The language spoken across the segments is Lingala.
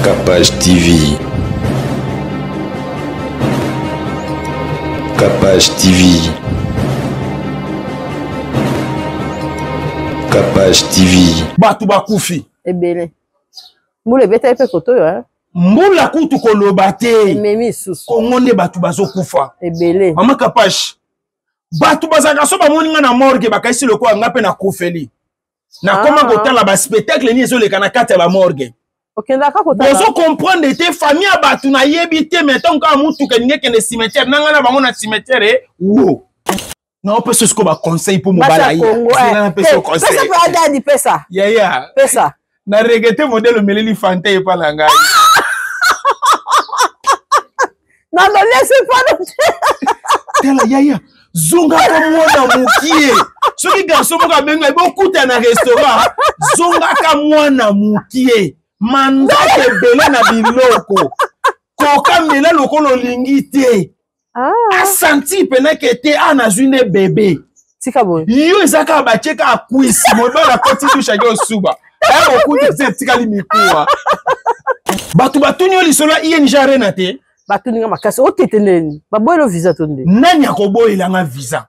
Capage TV. Capage TV. Capage TV. Batuba Koufi. Ebele. Moule beta epe koto yo, hein? Moula kutu kolobate. Memi susu. Kongonde batuba zo kufa. Ebele. Mama Capage. Batuba zaka so ba moninga na morgue bakaisi loko ngape na kufeli. Na koma kotala ba spectacle ni ezo leka na kati ya ba morgue. Okenda ka kotala. Bozo comprendre te famille batu na yebite meton ka mutu ke ninge kene cimetière nanga na bango na cimetière wo. Non peut ce ko ba conseil pour mobala yi. Na pesa conseil. Pesa pa dadi pesa. Yeah. Pesa. Na regete modèle Melili Fante e pala ngai. Non non laisse pas. Tela yaya. Zonga ka mwana mukie. Soki garçon mo ka benga bo kuta na restaurant. Zonga ka mwana mukie. Manda ke bele na biloko. Koka mela lokolo lingite. A senti pena ke te ana zune bébé. Tika boy. Yo ezaka ba cheka akwisi modo la continue chaque suba. Ba okuti se tika limikuwa. Batu batunyo lisolo ING renate. Batuninga makasi otetendeni. Baboyelo visa tonde. Nani akoboyela nga visa?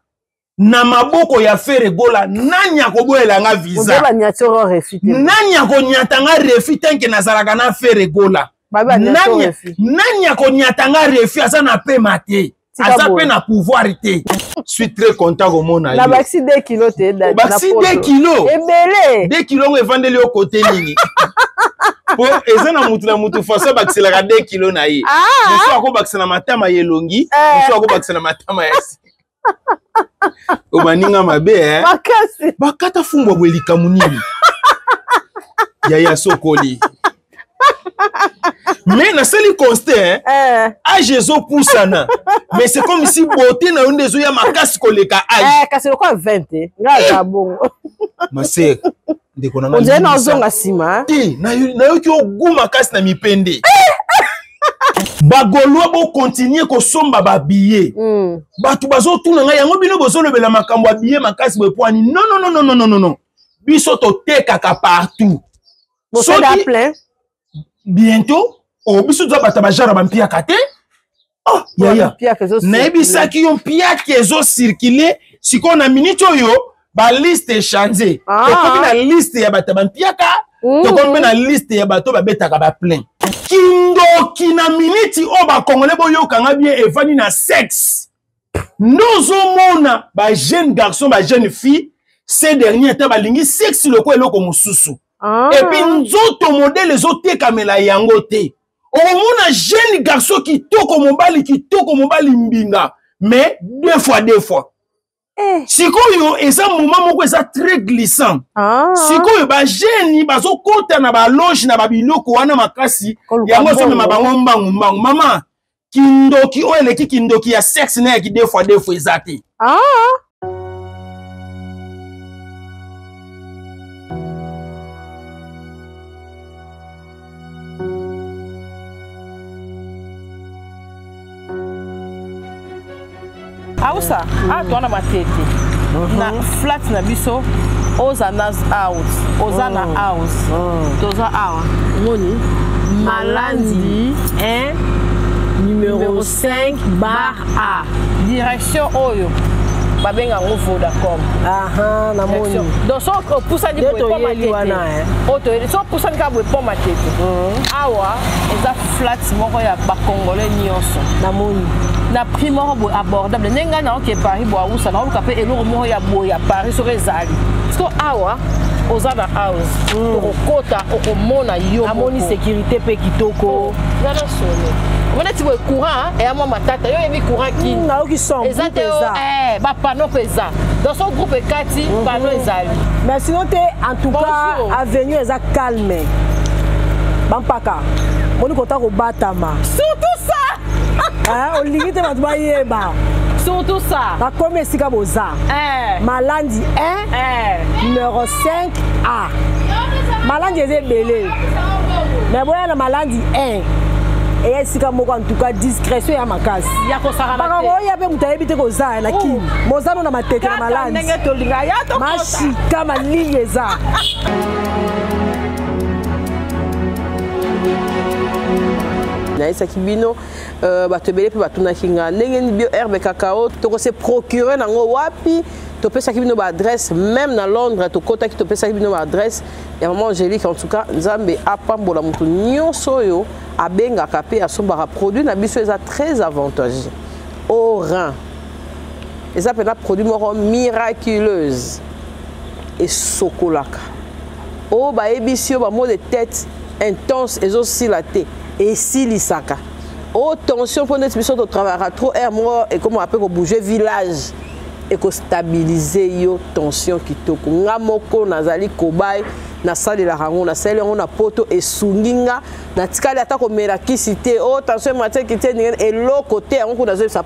Na maboko ya fere gola nani akoboyela nga visa? Ozoba nyatoro refite. Nani akonyatanga refite nke nazalaka na fere gola? Nani akonyatanga refite asa na pe mate? Asa pe na pouvoir te. Je suis très content au monde. Na baxi 2 kilos te da. Baxi 2 kilos. Ebele. 2 kilos on vendeli au côté nini. Po ezana mutu força baxi la 2 kilos na ye. Musu ako baxi na matama yelongi, musu ako baxi na matama yesi. O maninga mabe eh. Makasi. Bakata fungwa bwelika munini. Yaya sokoli. Mais na seli constat a Jésus poussana. Mais c'est comme si beauté na onde zo ya makasi koleka ai. Kasi ko 20 ngaza bongo. Masek ndeko na ngai. Onje na zonga sima. Ti na yo ki oguma kasi na mipende. Bagolwa bo continuer ko somba ba billet. Batu bazo tuna ngai yango bino bozo lobela makambo billet makasi bo poani. Non. Biso to tekaka partout. Boso da plein. Bientôt, au bisu doit battre jara bampia kate. Oh, yaya. Nebi saki yon pia kezo circuler. Si qu'on a minute yo, ba liste changé. To comme na liste ya battre bampia ka, to comme na liste ya bato ba beta ka ba plein. Kindo kina minute o ba congolais boyo kanga bien evani na sexe. Nous mona ba jeune garçon, ba jeune fille, ces derniers temps ba lingi sexe loko eloko mususu. Et puis nzoto modèle les autres kamela yango te. O mona jeune garçon qui toko mobali mbinga mais deux fois. Sikoyo eza moment moko eza très glissant. Sikoyo ba jeune bazo kota na ba loge na ba biloko wana makasi yango so mema bango mbangu mama kindoki o eleki kindoki ya sexe na ya ki deux fois ezate. Ausa, atona matete. Na flat na biso, oza nas out, oza na house. Toza awa. Moni. Malandi, numéro 5 bar A. Direction Oyo. Babenga ngo Vodacom. Na moni. Donc so poussa di pour matete. Oto, so poussa di ka pour matete. Awa, eza flat moko ya ba congolais nyonso. Na moni. Na primo abordable nenga na oke Paris bo awusa na oluka pe eloko mo ya boya Paris so rezali so awa ozana house okota okomona yo amoni sécurité pe kitoko ngana solo mona tibo courant et ama matata yo yebi courant ki na oki son ezate ba panneau pesa dans son groupe kati panneau ezali mais sinon te en tout cas avenue eza calme bampaka moni kota ko batama surtout ça. Olingi te batu bayeba. Surtout ça. Ba comme esika boza. Malandi 1 numéro 5A. Malandi est belé. Mais boya na malandi 1. Et esika moko en tout cas discrétion ya makasi. Ya ko sara na. Ba ko ya be mutayebi te ko za na kimi. Mozano na matete na malandi. Ndenge to linga ya to. Mashi kama liye za. naisaki bino bato ebele mpe batunaki nga ndenge nini bio herbe cacao tokose procure nango wapi topesaki bino baadresse même na Londres tokotaki topesaki bino baadresse ya maman Angélique. En tout cas nzambe apambola moto nyonso oyo abengaka mpe asombaka produit na biso eza très avantageux au rein. Eza pena produit moko miraculeuse et sokolaka o bayebisi yo bamo de tête intense ezosila te esilisaka o tension mpo neti biso totravaillera trop air moko ekoma ape kobouge village ekostabilize yo tension kitoko nga moko nazali kobai nasalelaka yango nasaleli yango na poto esungi nga natikali ata komela kisi te o tension mateki te ndenge eloko te yango kuna nazoyebisa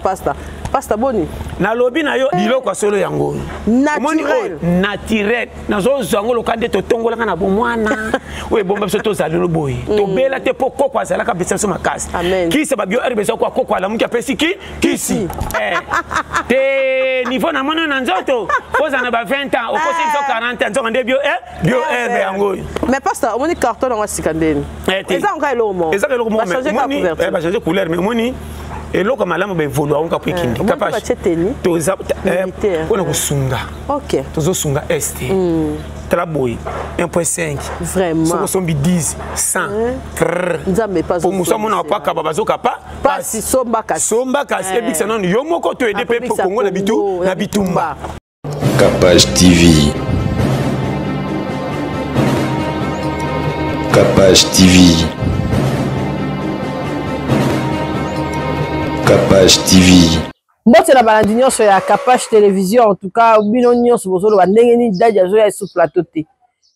pasta boni nalobi na yo biloko ya solo yango naturel nazozwa yango loka nde totongolaka na bomwana oyo ebomba biso tozali no boye tobela te mpo koko azalaka pesa biso makasi kisi babio herbe eza kwa koko alamuki apesi kisi te niveau na mono na nzoto ozala na ba 20 ans okosi biso 40 ans nzonga nde bio herbe yango mais pasta omoni carton yango asika ndeni eza nka eloko moko eza eloko moko mais bachange couleur mais omoni eloko malamu bevolua onka po ekindi kapasi toza mpona kosunga tozosunga este tala boye 1.5 vraiment soko sombi 10 100 nzambe pas pour musa mona paka babazoka pasi somba kasi ebikisa nanu yo moko to ede pe pour Congo na bitumba. Capage TV. Capage TV. Capage TV. Mbote na balandi nyonso ya Capage télévision en tout cas bino nyonso bozolo ba ndenge ni dadi azo ya sous plateau te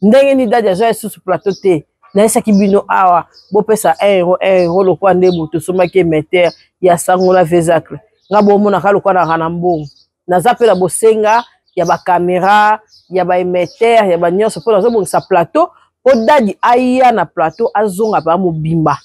ndenge ni dadi azo ya sous plateau te na esaki bino awa bo pesa 1 euro lokwa nde moto somaki meter ya sangola vezacle nga bo mona ka lokwa na kana mbongo na zapela bosenga ya ba caméra ya ba émetteur ya ba nyonso po nazo bongisa plateau po dadi aya na plateau azonga pa mobimba.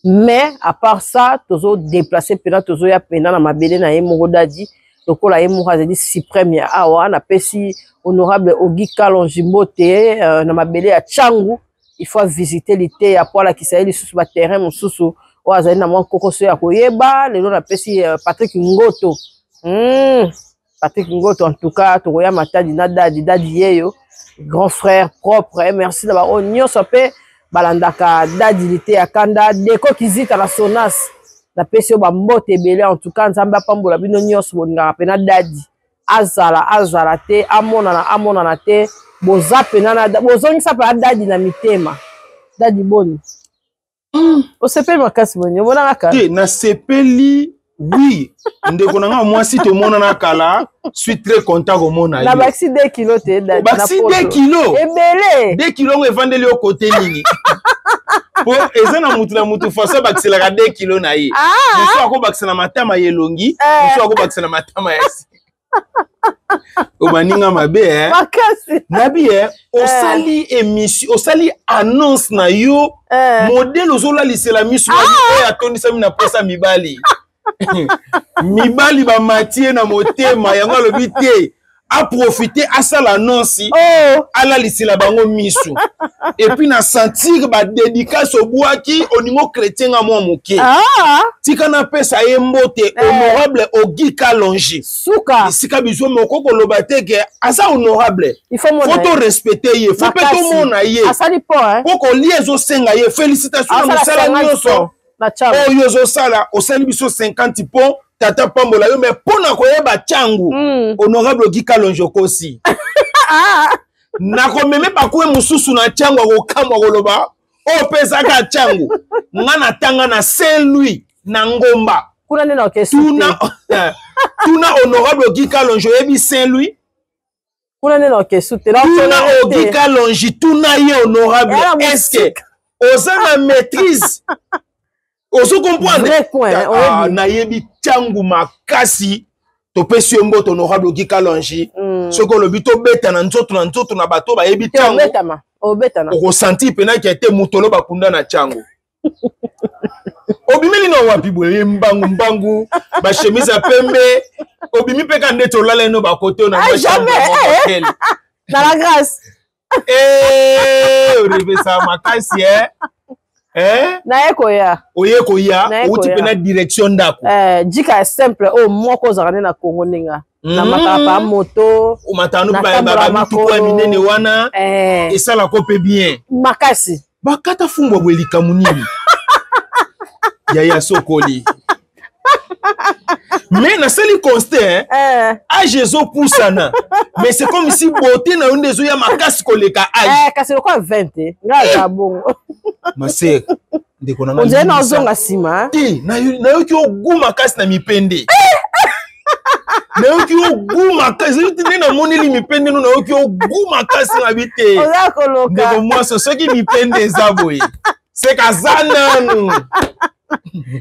Mais à part ça, toujours déplacé pendant toujours ya pendant na mabele na yemo dadi lokola yemo azali si premier awa na pesi honorable Ogi Kalonji Mbote na mabele ya Changu il faut visiter l'été ya pola kisaeli sous ba terrain mususu o azali na mwa kokoso ya koyeba lelo na pesi Patrick Ngoto Patrick Ngoto en tout cas tokoya matadi na dadi yeyo grand frère propre merci d'abord onyo sopé balandaka dadilité ya kanda deko kizita la sonas na pesio ba mbote ebele en tout cas nzamba pambola bino nyonso boningaka pena dadi azala te amona na te boza pena na bozongisa pa dadi na mitema dadi boni osepeli makasi boni bona kaka te na sepeli oui ndeko nanga mwasi to mona na kala suis très content ko mona na baxi 2 kilos te dadi baxi 2 kilos ebele 2 kilos ngo evandeli au côté nini po eza na mutu faso baxela ka 2 kilos na ye muso ako baxela matama yelongi muso ako baxela matama yasi o maninga mabe makasi nabi osali émission osali annonce na yo modèle ozola lisela misu ya tondisa mina posa mibali mibali ba matie na motema yango lobi te a profiter à ça l'annonce ala lisila bango misu et puis na sentir ba dédicace au bois qui au niveau chrétien à moi moké tika na pesa yembote honorable Ogi Kalonji suka sika biso moko ko lobate ke asa honorable il faut to respecter ye faut pas tout mona ye asali po poko liezo senga ye félicitations na sala nyoso oh yozo sala au sali biso 50 pont tata pambola yo mais pona koyeba Changu honorable Ogi Kalonji kosi na komeme bakwe mususu na Changu akokamwa koloba o pesa ka Changu ngana tanga na Saint-Louis na Ngomba kuna nena okesi tuna honorable Ogi Kalonji yebi Saint-Louis kuna nena okesi te tuna Ogi Kalonji tuna ye honorable est-ce que osana maîtrise oso comprendre na yebi Changu makasi to pesi mboto honorable Ogi Kalonji soko lobi to beta na nzoto na bato ba yebi Changu obetana o ressenti pena ki ete mutolo bakunda na Changu obimeli no wapi boye mbangu ba chemise a pembe obimi peka ndeto lala no ba kote na ba jamais dans la grâce rêve ça makasi Na ekoya. Oye koya, outi pena direction ndako. Jika simple o moko zakane na Congo ninga. Na makapa moto, o matano ba mutuko minene wana. Et ça la cope bien. Makasi. Bakata fungwa bwelika munini. Yaya sokoli. Mais na seli constat Ajezo poussana. Mais c'est comme si beauté na unde zo ya makasi koleka age. Kasi quoi 20 ngaza bongo. Ma sœur, ndeko nanga. On dirait na zonga sima. Ti, na yo ki oguma kasi na mipende. Na yo ki oguma kasi ti na moneli mipende no na yo ki oguma kasi na bite. Oza koloka. Ndeko moi so ki mipende zaboy. C'est kazana no.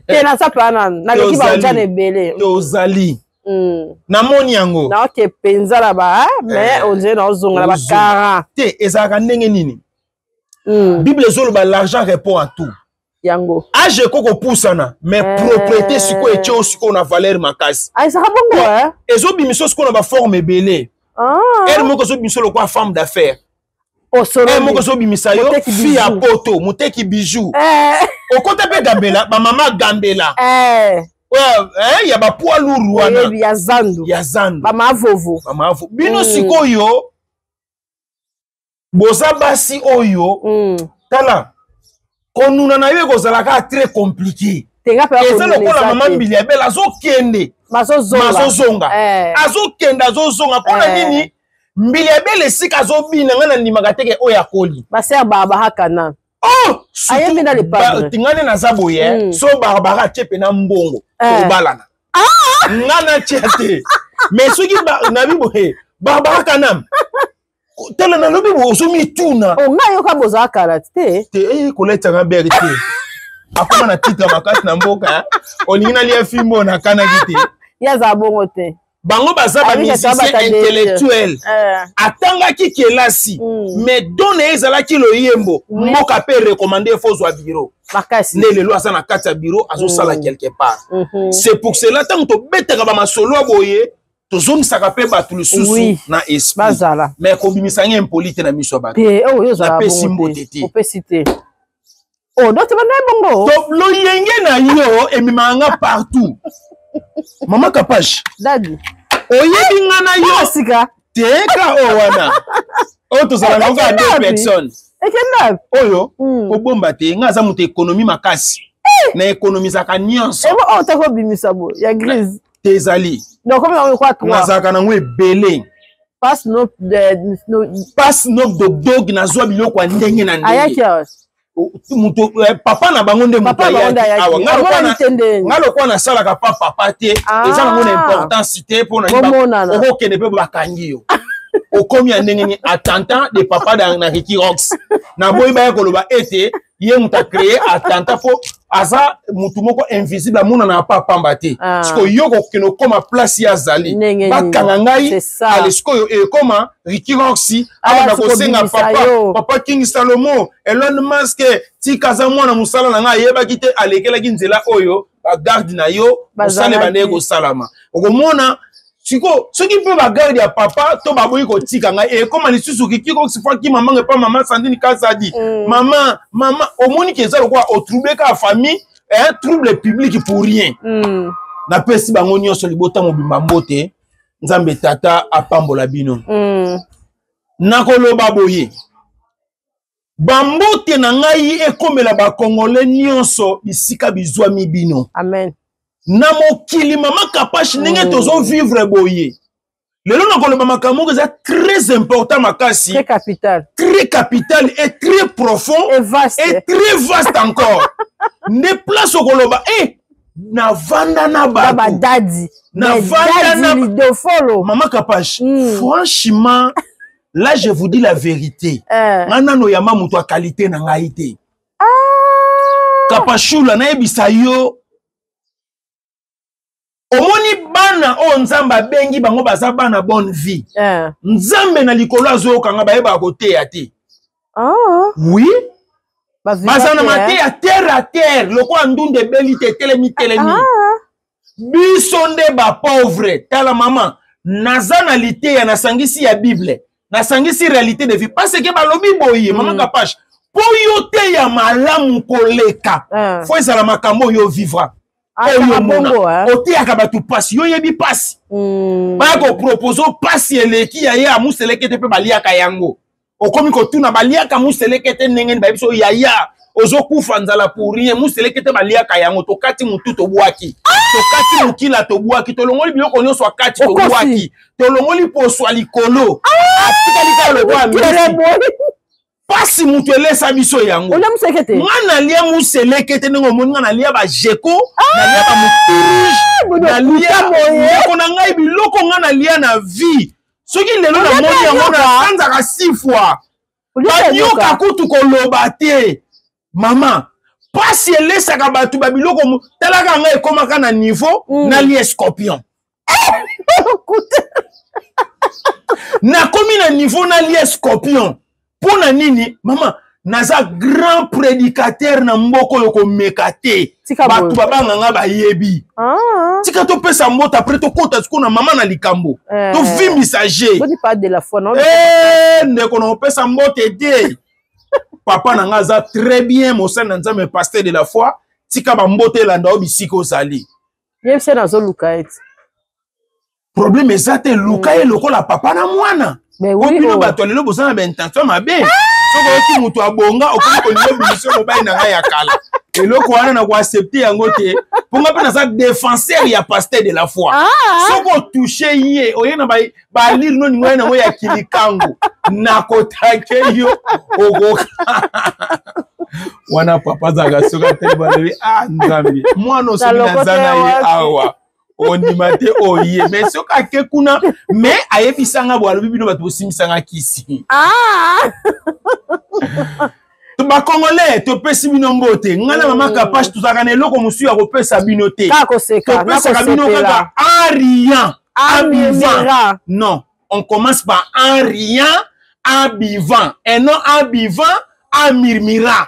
Tena sapana na ki ba njane bele. Ozali. Na moni yango. Na oke penza la ba, mais on dirait na zonga la ba 40. Te ezaka ndenge nini? Bible zolo ba l'argent répond à tout. Yango. Age koko poussana, mais propriété siko etio siko na valeur makasi. Ah ça bongo Ezo bimiso siko na ba forme belé. Elle moko zo bimiso lo kwa femme d'affaires. Elle moko zo bimisa yo fille à poto, muteki bijou. Okota pe gambela, ba mama gambela. Ouais, ya ba poids lourd wana. Ya zandu. Ya zandu. Ba mavovo. Ba mavovo. Bino siko yo boza basi oyo tala konuna na yo kozalaka très compliqué. Eza lokola mama mbili abel azokende mazozonga azokende azozonga mpona nini mbili abel esika azobina nga na ndimaka teke oyo akoli base ya barbara kana ayembi na lepadre tingane naza boye so barbara atie mpe na mbongo kobalana nga na tia te mais soki nabi boye barbara kana tala na lobi bozomi tuna nga yoka boza kala te koleta nga beri te akoma na titre makasi na mboka olingi na lia fimbo na kanaki te yaza bongo te bango baza ba musicien intellectuel atangaki kelasi mais donne ezalaki loyembo mboka pe recommander fozwa bureau makasi ne lelo aza na kati ya bureau azosala quelque part c'est pour cela tant to betaka ba masolo boye tozomisaka pe bato lisusu na esprit mais kobimisa nge impolite na miso bato na pesi mbote te opesi te donc tu vas bongo loyenge na yo emimanga partout mama Kapash dadi oyebi nga na yo sika teka o wana o tozala nga deux personnes ekenda oyo kobomba te nga aza moto économie makasi na économisaka nyonso o tako bimisa bo ya grise tezali donc comme on croit toi nazaka nango ebele passe no dog nazwa biloko ya ndenge na ndenge muto papa na bango nde muto ayaki awa nga lokwa nasalaka pa papa te eza nango na importance te mpona okokende mpe bakangi yo okomi ya ndenge ni attentat de papa na Ricky Rox na boyi baya koloba ete ye mutu acreye attentat po aza mutu moko invisible amona na pamba te sikoyo yo kokende okoma place ya azali bakanga ngai ale sikoyo ekoma Ricky Rox abanda kosenga papa King Salomo Elon Musk tika aza mwana mosala na ngai ayebaki te alekelaki nzela oyo bagarde na yo osale bandenge kosalama okomona siko soki mpe bagarde ya papa to baboyi kotika ngai ekoma lisusu Ricky Rox faki mamange pa mama Sandine Kazadi mama omoni ke eza lokwa otrouble ka famille trouble public pour rien na pesi bango nyonso libota mobimba mbote nzambe tata apambola bino nakoloba boye bambote na ngai ekomela bakongole nyonso bisika bizwami bino amen na mokili mama Kapash ndenge tozo vivre boye lelo nakoloba makambo eza très important makasi très capital et très profond et très vaste encore ne place okoloba na vanda na ba dadi na vanda na mama Kapash franchement là je vous dis la vérité ngana no yama mutu a qualité na ngai te Kapashula na ebisa yo omoni bana o nzamba bengi bango baza bana bonne vie nzambe na likolo azokanga bayeba koteya te oui baza na mateya terre à terre lokwa ndunde beli te telemi biso nde ba pauvre tala mama naza na liteya nasangisi ya Bible nasangisi réalité de vie parce que balobi boye mama Kapash po yo te ya malamu koleka fo ezala makambo yo vivra oyo mona oteyaka bato pasi yo yebi pasi baya kopropose pasi eleki ya ye amuseleke te mpe baliaka yango okomi kotuna baliaka museleke te ndenge bayebi so yaya ozokufa nzala pour rien museleke te baliaka yango tokati mutu tobwaki tokati mukila tobwaki tolongoli biloko nyonso akati tobwaki tolongoli poso likolo atikalika lokwa misi pasi mutu elesa biso yango ngana lia museleke te ndenge omoni ngana lia bajeko nalia bamutuge nalia kona ngai biloko ngana lia na vie soki lelo na moni yango na sanzaka 6 fois banyoka kutu koloba te mama pasi elesaka bato babiloko talaka ngai ekomaka na niveau nalia scorpion nakomi na niveau nalia scorpion pona nini mama naza grand prédicateur na mboko yo komeka te bato babanganga bayebi tika topesa mbota après tokota sikona mama na likambo tovimbisa je ndeko na opesa mbote te papa na nga aza très bien mosali na nzambe pasteur de la foi tika bambote elanda o bisika ozali yebise nazoluka ete problème eza te luka ye lokola papa na mwana bino bato lelo bozana baintention mabe soko yoki mutu abonga okoki kolinga biso mobali na ngai ya kala eloko wana na koaccepte yango te mponga mpe naza défenseur ya pasteur de la foi soko otouche ye oye na balire no ningo ye nango ya kilikango nakotake yo okoka wana papa zaka soka te balobi nzambe mwana osoki naza na ye awa ondima te oye mais soki ake kuna mais ayebisanga bo alobi bino bato bosimisanga kisi bakongolais topesi bino mbote ngana mama Kapache tozalaka na eloko mosusu ya kopesa bino te topesaka bino kaka en riant en buvant non on commence par en riant en buvant et non en buvant en murmurant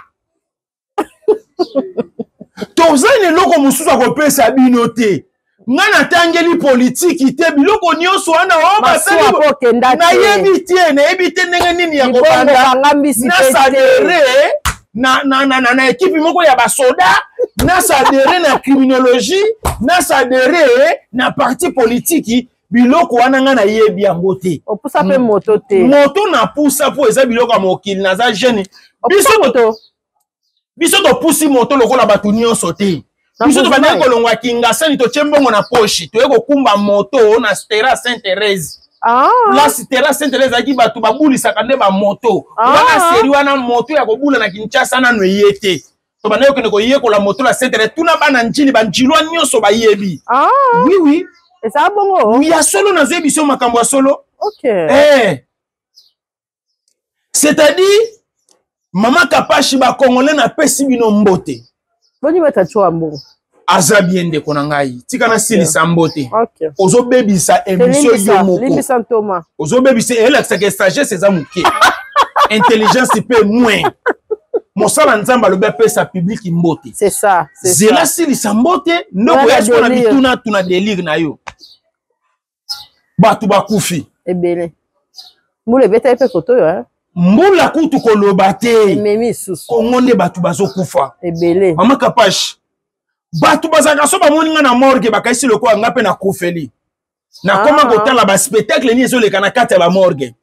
tozali na eloko mosusu ya kopesa bino te ngana tangeli politique te biloko nyonso wana o basali nayebi te ndenge nini ya kopanda nasadere na ekipe moko ya basoda nasadere na criminologie nasadere na parti politique biloko wana nga nayebi yango te opusa pe moto te moto na pusa po eza biloko ya mokili naza jeune biso topusi moto lokola bato nyonso te biso tofandaki kolongwa kingasani totie mbongo na poshi toye kokumba moto na stera Sainte-Thérèse place stera Sainte-Thérèse aki bato babulisaka nde bamoto wana seri wana moto ya kobula na Kinshasa nano eye te tobandaki okende koyekola moto na Sainte-Thérèse tuna bana njili banjilwa nyonso bayebi oui eza bongo ya solo nazebi biso makambo ya solo c'est-à-dire mama Kapache bakongole na pesi bino mbote boni batachoa mbongo aza bien ndeko na ngai tika na silisa mbote ozobebisa émission yo moko ozobebisa elakisaka sagesse eza moke intelligence pe moins mosala nzambe alobi apesa public mbote zela silisa mbote ndoko ya siko na bituna tuna délire na yo bato bakufi ebele mbula beta epe koto yo mbula kutu koloba te kongo nde bato bazokufa ebele mama Kapache bato bazaka so bamoni nga na morgue bakaisi lokola nga mpe na kufeli nakoma kotala baspectacle ni ezoleka na kati ya bamorgue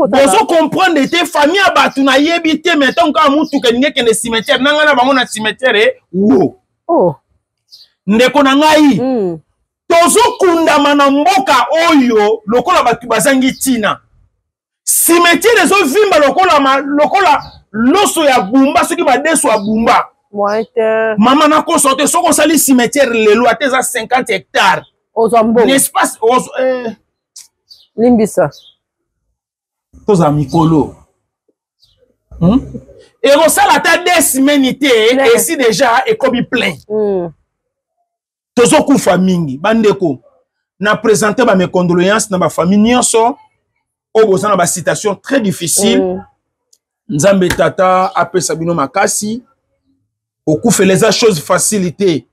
bozo comprendre te famille ya bato nayebi te meton kaka mutuka elingi ekende cimetière nanga na bango na cimetière wo ndeko na ngai tozokundama na mboka oyo lokola bato bazangi ntina cimetière ezovimba lokola loso ya bumba soki badeso ya bumba mama na konsorte soko osali cimetière lelo ate eza 50 hectares l'espace limbisa toza mikolo ekosala ata 2 semaines te esi déjà ekomi plein tozokufa mingi bandeko na présenter ba mes condoléances na ba famille nyonso oyo boza na ba situation très difficile nzambe tata apesa bino makasi okufela eza chose facilité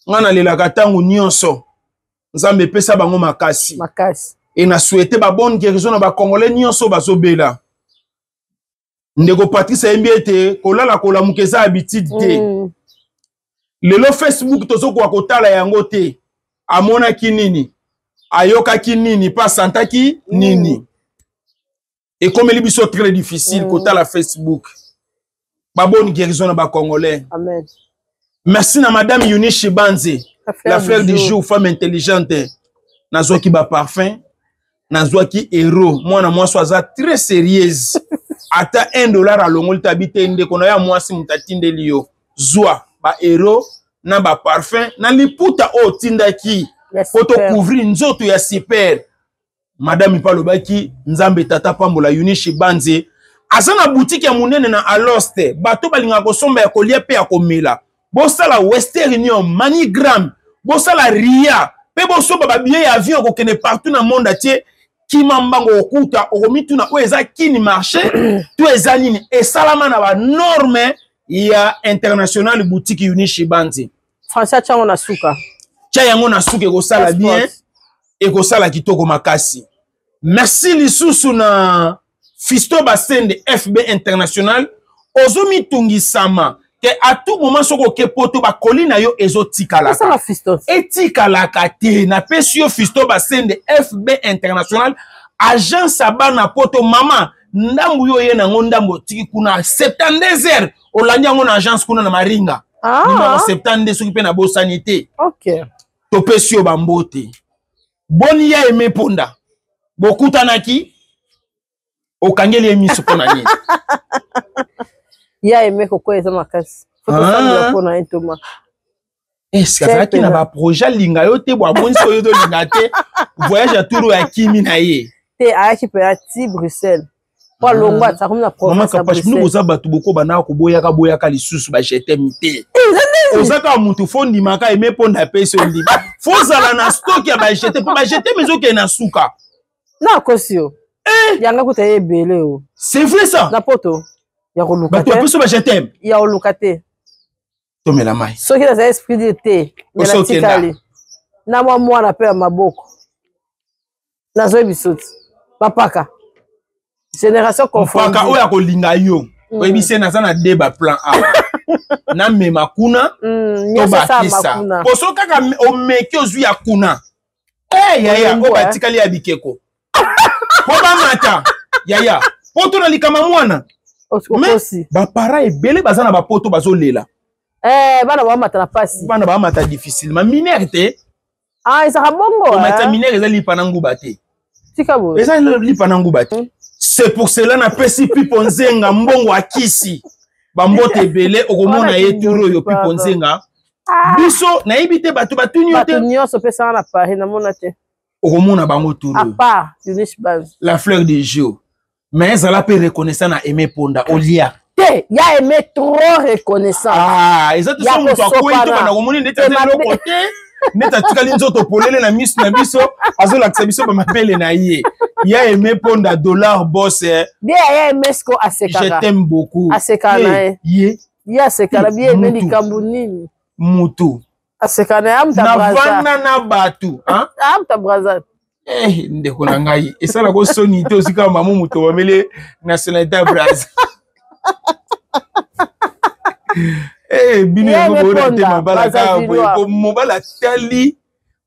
nga nalelaka ntango nyonso nzambe epesa bango makasi e na souhaite ba bonne guérison na bakongolais nyonso bazobela ndeko Patrice Embiete kolala kola mukeza habitude te lelo Facebook tozo kwa kotala yango te amona kinini ayoka kinini pas santaki nini et comme les biso très difficile kotala Facebook ba bonne guérison na ba congolais. Amen. Merci na madame Eunice Banze la fleur du jour, femme intelligente nazwaki ba parfum nazwaki héros mwana mwasi aza très sérieuse ata $1 à longol tabite ndeko na ya mwasi mutatinde liyo zwa ba héros na ba parfum na liputa o tindaki poto couvrir nzoto ya super madame Ipalobaki nzambe tata pambola Eunice Banze asa na boutique ya munene na Aloste bato balinga kosomba ya kolia pe ya komela bosala Western Union Manigram bosala Ria pe bosomba ba billet ya avion ko kene partout na monde atier kimambango okuta okomituna o eza kini marché to eza nini esalama na ba norme ya international boutique Eunice Banze François Chango na suka tia yango na suka ekosala bien ekosala kitoko makasi. Merci lisusu na Fisto Basende FB International ozomi tungisama ke à tout moment soko ke poto ba kolina yo ezotikala ça Fisto etikala kate na pesio Fisto Basende FB International agence abana poto mama ndambu yo ye na ndambo tiki kuna 72 heures olandi yango na agence kuna na Maringa numéro 72 soki pe na bo sanité. OK to pesio bambote boni ya Aimé Ponda bokutanaki okangeli emiso pona nini ya Aimé koko eza makasi fotosambela pona entoma est-ce queaki na ba projet linga yo te bwa monsi yo to linga te voyage à tour ya kimi na ye te ayaki pe ati Bruxelles kwa longwa ta comme na province ya Bruxelles nous oza batu boko bana ko boyaka lisusu ba jeter mité ozaka mutu fondi maka Aimé Ponda peso ndi fozala na stock ya ba jeter pa ba jeter mezo ke na suka na kosio yanga kuta ebele o c'est vrai ça na poto ya kolukate ba peso ba jeter ya olukate to mela mai soki na esprit de te na tikali na mwana pe ya maboko na zo bisoti papaka génération confondue paka oya kolinga yo oyebise naza na débat plan A na mema kuna to bakisa poso kaka omeki ozwi ya kuna yaya o batikali ya bikeko po bamata yaya poto na likama mwana okosi bapara ebele baza na bapoto bazolela bana bamata na pasi bana bamata difficile ma minere te ezaka bongo omata minere eza lipa na nguba te tika bo eza lipa na nguba te. C'est pour cela na pesi pipo nzenga mbongo akisi bambote ebele okomona ye turo yo pipo nzenga biso na yibite batu batuni yote batu nyonso pesa na Paris na mona te okomona bango turo à part Eunice Banze la fleur des jours mais ezala pe reconnaissant na Aimé Ponda olia te ya Aimé trop reconnaissant ezatu so mutu akoyi to bana komoni ndete loko te neta tikali nzoto polele na miso na biso azolakisa biso bamapele na ye ya Aimé Ponda dollar boss bien ya Aimé sko asekaka je t'aime beaucoup asekana ye asekana bien Aimé likambo nini mutu asekana amta braza na vanda na batu amta braza ndeko na ngai esala ko soni te osika mamu mutu bamele nationalité braza bino yango bona te mabala ka ko mobala tali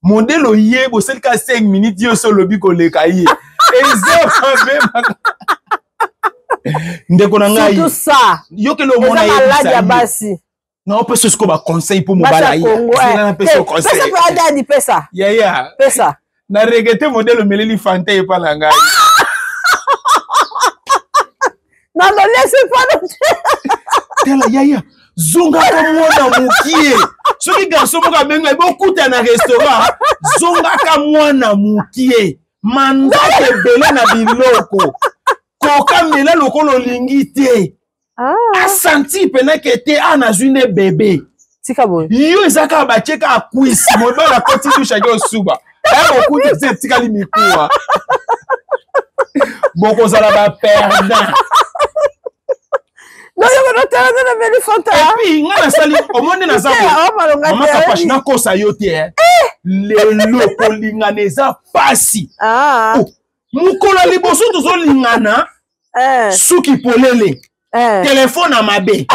modelo ye bo sel ka 5 minutes yo solo bi ko leka ye ndeko na ngai tout ça yo ke lo mona ye basi non peut ce ko ba conseil pour mobala ye na peso conseil pesa pa dadi pesa ya pesa na regete modelo meleli fanta e pa na ngai non non laisse pas tela ya zonga ka mwana mukie soki garçon moka benga bokuta na restaurant zonga ka mwana mukie mandate bele na biloko koka mela lokolo lingi te asanti pena kete anazwi ne bebe tika boy yo ezaka bacheka akwisi mobala koti tushaki osuba okuta se tikali mikuwa bokozala ba perdant. Non, je vais te donner des fanta. Et puis, on a sali, au monde na zabo. Maman kapashi na kosa yote le loko linganeza pasi. Mukolo liboso tozo lingana. Suki polele. téléphone à mabe.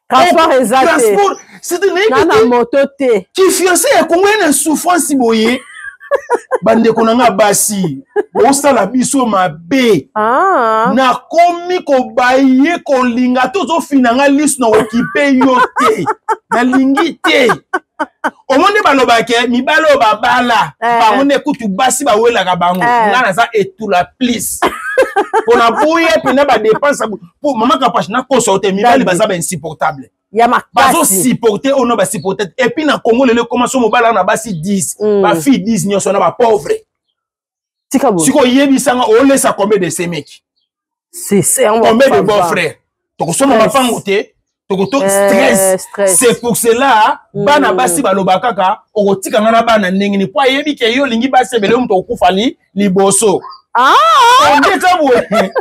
Transport exact. Transport. C'est une moto té. Qui fiancé à combien de souffrance si boye? Bande konanga basi. Osala biso mabe. Na komi ko baye ko linga tozo finanga liste na okipe yo te. Na lingi te. Omonde balobake mi balo babala. Bango kutu basi ba wela ka bango. Ngana za etula please. Pona boye pena ba dépense pour maman kapache na ko sorte mi bali baza ba insupportable. Ya makasi. Bazo supporter ono ba supporter et puis na Congo le commence mobala na basi 10. Ba fille 10 nyoso na ba pauvre. Tikabo. Siko yebisanga o laisse combien de ces mecs. C'est un combien de beaux frères. Toko soma mafango te, toko to stress. C'est pour cela bana basi balobaka kaka okotika ngana bana ndenge ni po yebi ke yo lingi basi bele mto okufali liboso. Ondeka bwe.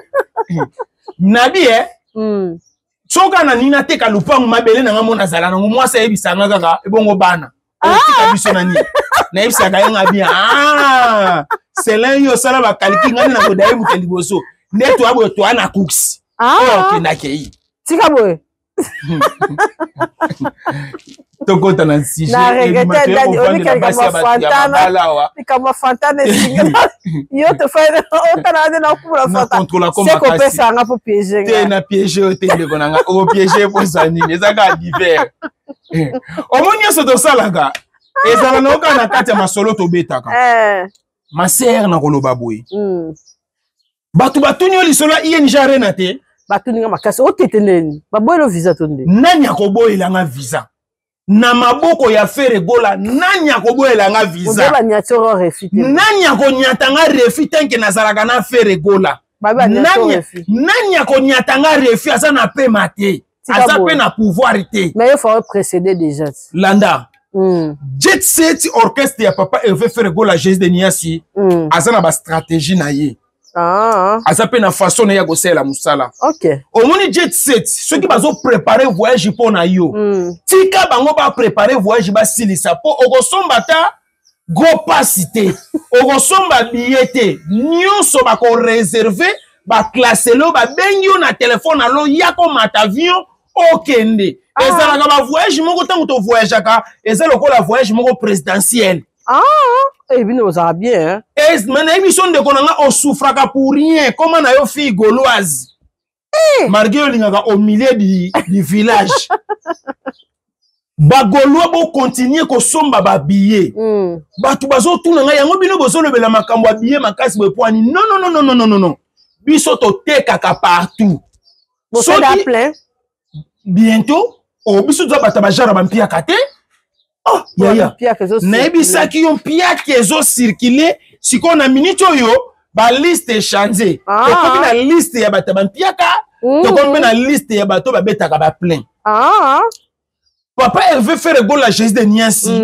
Nabi soka na nina teka lupangu mabele na ngamona zala na mwasa yebisanga kaka ebongo bana. Otika biso na ni. Na yebisanga yenga bien. C'est là yo sala ba kaliki ngani na kodaye muteli boso. Neto abo to ana cooks. Oh kinakei. Tikabo. Toko tana sujet. Na regretté dadi onika kama fantana singa. Yo te fais otana na kula fantana. C'est ko pesa nga po piéger. Te na piéger te de konanga o piéger po sani ezaka divers. Omonia so to salaka. Ezala na oka na kati ya masolo to betaka. Ma sœur na koloba boy. Batu batunyo lisola iye njare na te. Batuninga makasi oteteneni. Baboyelo visa tonde. Nani akoboyela nga visa? Na maboko ya fere gola nani akoboyela nga visa? Oba nyatoro refite. Nani akonyata nga refite nke nazalaka na fere gola? Nani akonyata nga refite asa na pe mate. Asa pe na pouvoir te. Mais il faut précéder déjà. Landa. Jet set orchestre ya papa Hervé Ferregola Jésus de Niasi. Asa na ba stratégie na ye. Asa pe na façon na ya gosela musala. OK. Omoni jet set ceux qui bazo préparer voyage pour na yo. Tika bango ba préparer voyage ba silisa po okosomba ta go pasité. Okosomba billet nyonso ba ko réserver ba classer lo ba benyo na téléphone alo ya ko mata avion okende. Ezalaka ba voyage moko tango to voyage ka ezalo ko la voyage moko présidentiel. Eh bien on a bien hein. Mana émission de konanga on souffraka pour rien comment na yo fille gauloise. Marguerite lingaka au milieu du village. Ba gaulois bo continuer ko somba ba billet. Batu bazo tuna nga yango bino bozo lebela makambo ya billet makasi bo poani. Non. Biso to tekaka partout. So plein. Bientôt biso to bata ba jara ba mpia kate. Yaya. Na ki yon pia kezo circuler siko na minute yo ba liste changer. To komi na liste ya bata ba mpia ka. To komi na liste ya bato ba betaka ba plein. Papa Hervé Ferregola Jésus de Niasi.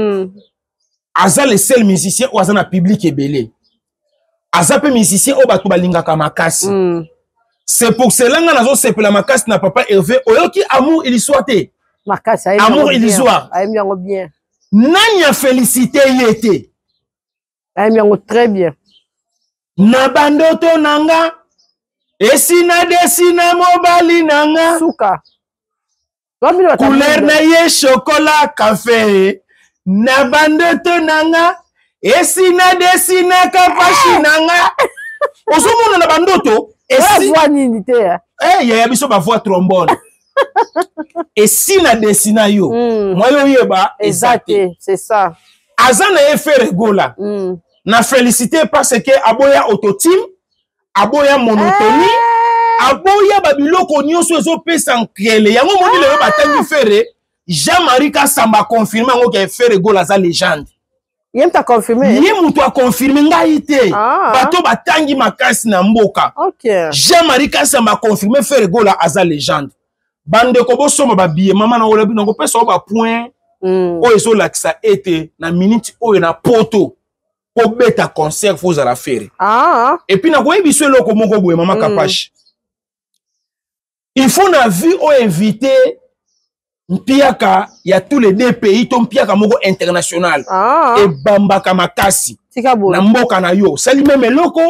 Aza le seul musicien ou aza na public ebele. Aza pe musicien o bato balingaka makasi. C'est pour cela nga nazo sepela makasi na papa Hervé oyoki amour illusoire te. Makasi amour illusoire. Aime bien. Nani a félicité yete. Aime très bien. Na bandoto nanga esina desina mobali nanga. Suka. Couleur na ye chocolat café. Na bandoto nanga esina desina kapashi nanga. Osomona na bandoto voix nini te. Ya biso ba voix trombone. Esina desina yo. Moi yo yeba exact, c'est ça. Azana ye Ferregola. Na félicité parce que aboya autotime, aboya monotonie, aboya babiloko nyonso ezo pesa nkele. Yango moni le batangi Ferre, Jean-Marie Kasamba confirmé ngo ke Ferregola za légende. Yem ta confirmé. Yem to a confirmé ngai te. Bato batangi makasi na mboka. OK. Jean-Marie Kasamba confirmé Ferregola aza légende. Bande ko bo soma ba billet mama na olobi na ko pesa ba point. O ezo lakisa ete na minute o na poto. Ko beta concert faut la faire. Et puis na ko yebiso eloko moko boye mama Kapache. Il faut na vu o inviter mpiaka ya tous les deux pays ton mpiaka moko international. Et bambaka makasi. na mboka na yo sali même eloko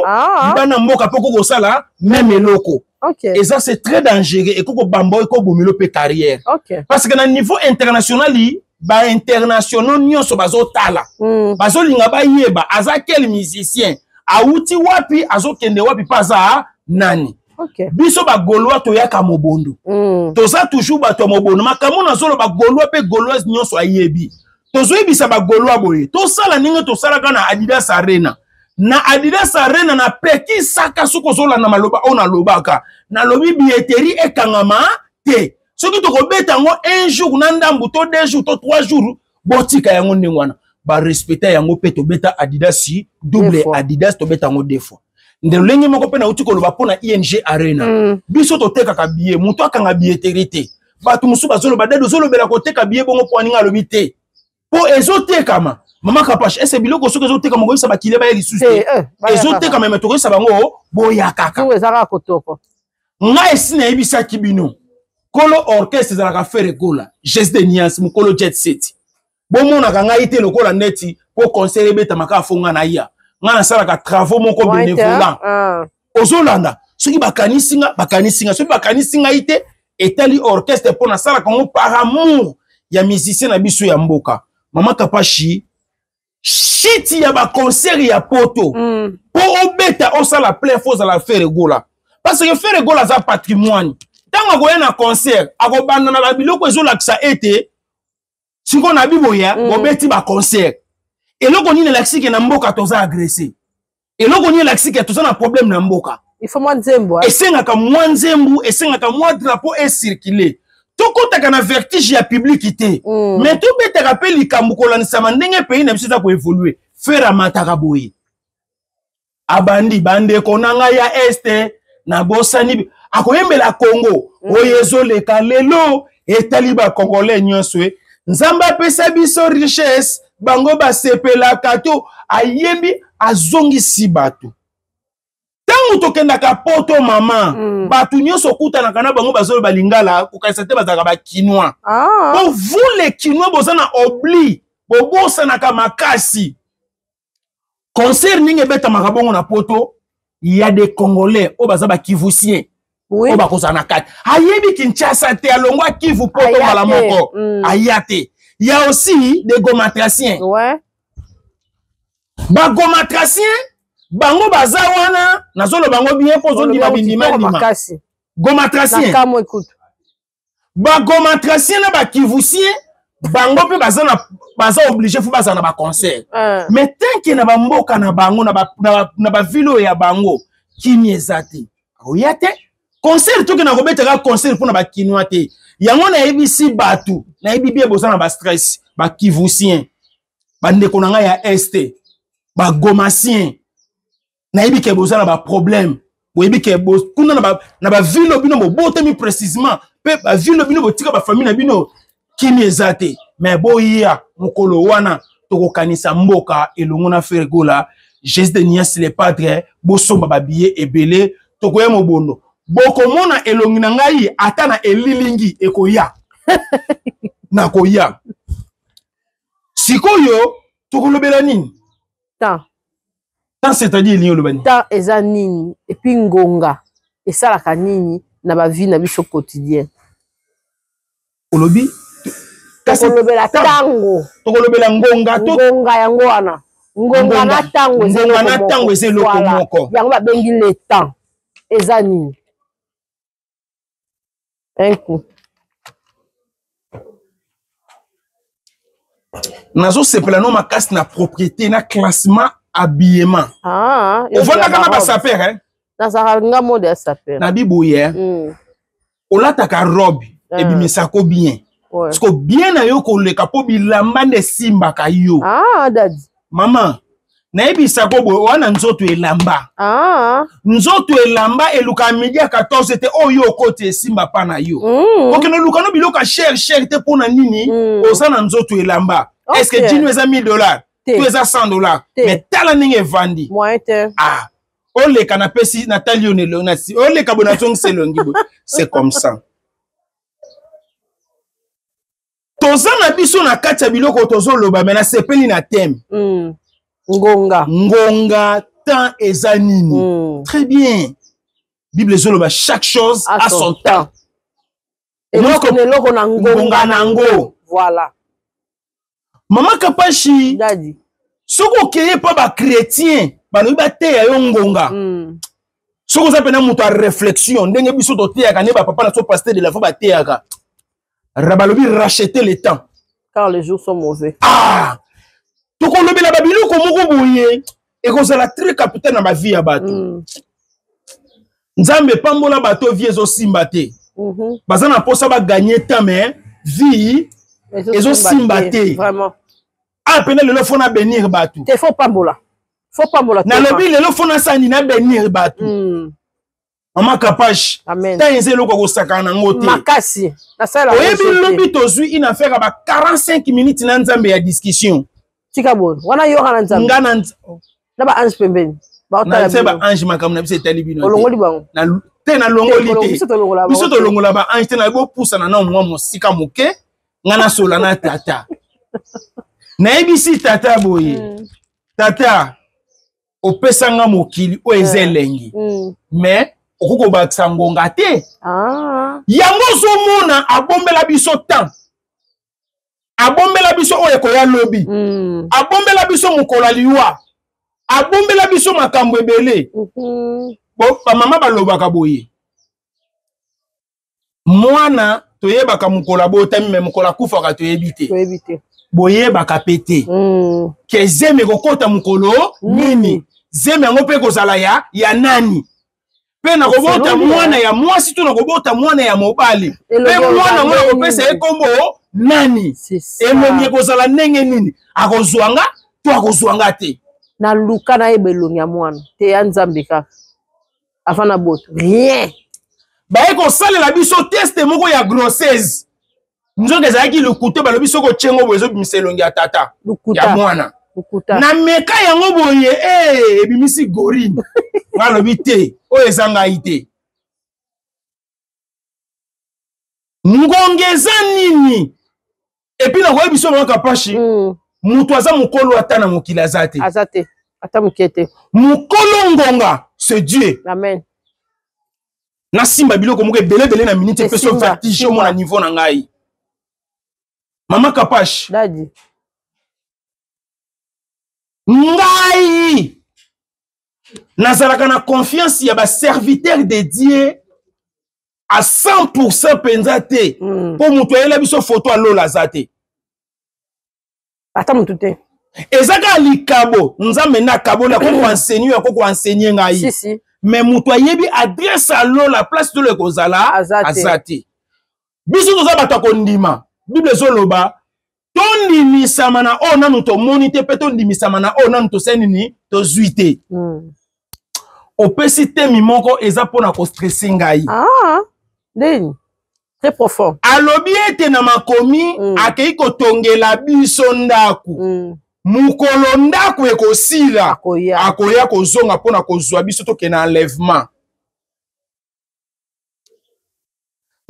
bana mboka poko ko sala même eloko. Et ça c'est très dangereux et koko bambo ko bomilo pe carrière. Parce que na niveau international ba international nyonso bazo tala. Bazo linga ba yeba aza quel musicien auti wapi azo kende wapi paza nani. Biso ba Gaulois to yaka mobondo. Toza toujours ba to mobondo makambo na zolo ba Gaulois pe Gauloise nyonso ayebi. Tozo yebisa ba Gaulois boye. To sala ninga to sala kana Adidas Arena. Na Adidas Arena na peki saka suko zola na maloba ona lobaka. Na lobi billetterie ekangama te. Soki to ko beta ngo un jour na ndambu to 2 jours to 3 jours botika yango ndingwana. Ba respecter yango pe to beta Adidas si double Adidas to beta ngo 2 fois. Ndelo lengi moko pe na uti ko loba pona ING Arena. Biso to teka ka billet, muto akanga billetterie te. Batu musu bazolo badedo zolo bela ko teka billet bongo po aninga lobi te. Po ezoteka ma mama kapache ese biloko soki ezoteka mongo isa bakile ba yeli susu ezoteka meme to isa bango boya kaka ngo ezaka kotoko nga esina yebisa kibino kolo orchestre za la faire kola geste de nuance mukolo jet set bomona kanga ite lokola neti po concert beta maka fonga na ya nga na sala ka travaux moko bénévolat ozolanda soki bakanisinga soki bakanisinga ite etali orchestre po na sala kongo par amour ya musicien na biso ya mboka. Mama Kapashi shiti ya ba concert ya poto po obeta osala plein faux à la faire gola parce que faire gola za patrimoine tanga ko na concert akobanda na biloko ezolakisa ete siko na biboya obeti ba concert eloko nini laksike na mboka toza agressé eloko nini laksike toza na problème na mboka il faut mwanzembo esengaka mwanzembu esengaka mwa drapeau est circuler. Toko taka na vertige ya publicité. Mais tout bete rappel likambu kolanisa mandenge pays na biso za ko évoluer. Fera mataka boye. Abandi bande konanga ya este na bosani akoyembela Congo. Oyezo leka lelo etaliba congolais nyonso. Nzamba pesa biso richesse bango ba sepela kato ayembi azongi si batu. Tangu tokenda ka poto mama batu nyonso kutana kana bango bazolo balingala kokaisa te bazaka ba Kinois. Bon vous les Kinois bozana obli bobosa na kamakasi concert ninge beta makabongo na poto il y a des Congolais o bazaba Kivusien o bakozana kati ayebi Kinshasa te alongwa Kivu poto mala moko ayate. Il y a aussi des gomatraciens ba gomatraciens bango bazawana nazolo bango bien pozo ndima bindima gomatracien ba gomatracien na ba Kivusien bango pe baza obligé fu bazana ba concert mais tant que na ba mboka na bango na ba vilo ya bango kimi ezate oyate concert to ke na kobetaka concert pour na ba Kinois te yango na ebisi batu na ebibi bozana ba stress ba Kivusien bande konanga ya este ba gomasien na yebi ke bozana ba problème bo yebi ke kuna na ba vilo bino bo botemi précisément pe ba vilo bino botika ba famille na bino kimi ezate mais boya mukolo wana tokokanisa mboka elongo na faire gola geste de nias les padres bo somba ba billet ebele tokoya mobondo boko mona elongi na ngai ata na elilingi ekoya na koya sikoyo tokolobela nini c'est-à-dire liyo lobani ta eza nini et puis ngonga esalaka nini na ba vie na biso quotidien olobi tokolobela tango tokolobela ngonga yango wana ngonga na tango eza eloko moko yango babengi le temps eza nini un coup nazo sepela no makasi na propriété na classement habillement. On voit là quand on saper hein. Na saranga mode ya saper. Na biboye. Ola taka robe et bimisako bien. Parce que bien na yo ko le kapo bilamba ne simba ka yo. Daddy. Maman, na ebisako bo wana nzoto elamba. Nzoto elamba eluka midi à 14 était oyo kote simba pa na yo. OK no luka no biloka cher te pona nini osana nzoto elamba. Est-ce que dino eza $1000? Tu es à $100. Mais tala ninge vandi. On les canapés si Nathalie on les cabonatons c'est longibo. C'est comme ça. Toza na biso na kati ya biloko tozo loba mais na sepeli na thème. Ngonga temps ezanini. Très bien. Bible zoloba chaque chose a son temps. Et donc on est là qu'on a ngonga nango. Voilà. Maman Kapashi. Daddy. Soko keye pa ba chrétien, ba no ba te ya ngonga. Soko za pena muto a réflexion, ndenge biso to te ya ka ne ba papa na so pasteur de la foi ba te ya ka. Rabalobi racheter le temps. Car les jours sont mauvais. Ah! To ko lobela ba biloko moko boye, e ko zala très capitaine na ba vie ya bato. Nzambe pambola bato vie ezo simba te. Baza na posa ba gagner temps mais vie ezo simba te. Vraiment. Ah, pena le fona bénir bato. Te faut pambola. Faut pambola. Na lobi le fona sani na bénir bato. Maman Kapash. Amen. Ta yeze loko ko sakana ngote. Makasi. Na sala. Oyebi lobi tozui une affaire aba 45 minutes na nzambe ya discussion. Tika bon. Wana yo kana nzambe. Ngana na ba ange pembeni. Ba otala ba ange makam na biso tali bino. Olongoli bango. Na te na longoli te. Biso to longola ba ange te na bo pousa na mwa mosika moke. Ngana sola na tata. Na ebisi tata boye. Tata opesanga mokili o ezelengi. Mais okoko bakisa ngonga te. Yango zomona abombela biso temps. Abombela biso oye ko ya lobi. Abombela biso mukola liwa. Abombela biso makambo ebele. Bo mama balobaka boye. Mwana toyebaka mukola botami me mukola kufaka toyebite. Toyebite. Boyebaka pete. Ke zeme kokota mukolo nini. Zeme yango pe kozala ya nani. Pe na kobota mwana ya mwasi to na kobota mwana ya mobali. Pe mwana mwana kopesa ekombo nani. Emomi kozala ndenge nini. Akozwanga to akozwanga te. Na luka na ebelongi ya mwana. Te ya nzambe kaka. Afana boto. Rien. Ba eko salela biso test moko ya grossesse. Nzoke zaki lukuto balobi soko chengo bozo bimiselongi ya tata. Ya mwana. Na meka yango boye ebimisi gorine. Ngalobi te o ezanga ite. Ngongeza nini? Epi na koyebi biso Mama Kapashi. Mutu aza mukolo ata na mokili azate. Azate. Ata mukete. Mukolo ngonga, c'est Dieu. Amen. Na simba biloko moko ebele na minute peso vertige mo na niveau na ngai. Mama Kapashi. Daddy. Ngai. Nazalaka na confiance ya ba serviteur de Dieu à 100% penzate. Pour mutu ayela biso photo a lola zate. Ata mutu te. Ezaka likabo, nzambe na kabo la ko enseigner ngai. Si si. Mais mutu ayebi adresse a lola place de le kozala azate. Biso toza bato kondima. Bible zoloba tondimisama na o nanu to monite pe tondimisama na o nanu to senini to zuite. Opesi temi moko eza pona ko stresser ngai. Ah, deni. Très profond. Alobi ete na makomi akei ko tongela biso ndaku. Mukolo ndaku ekosila. Akoya kozonga pona kozwa biso to ke na enlèvement.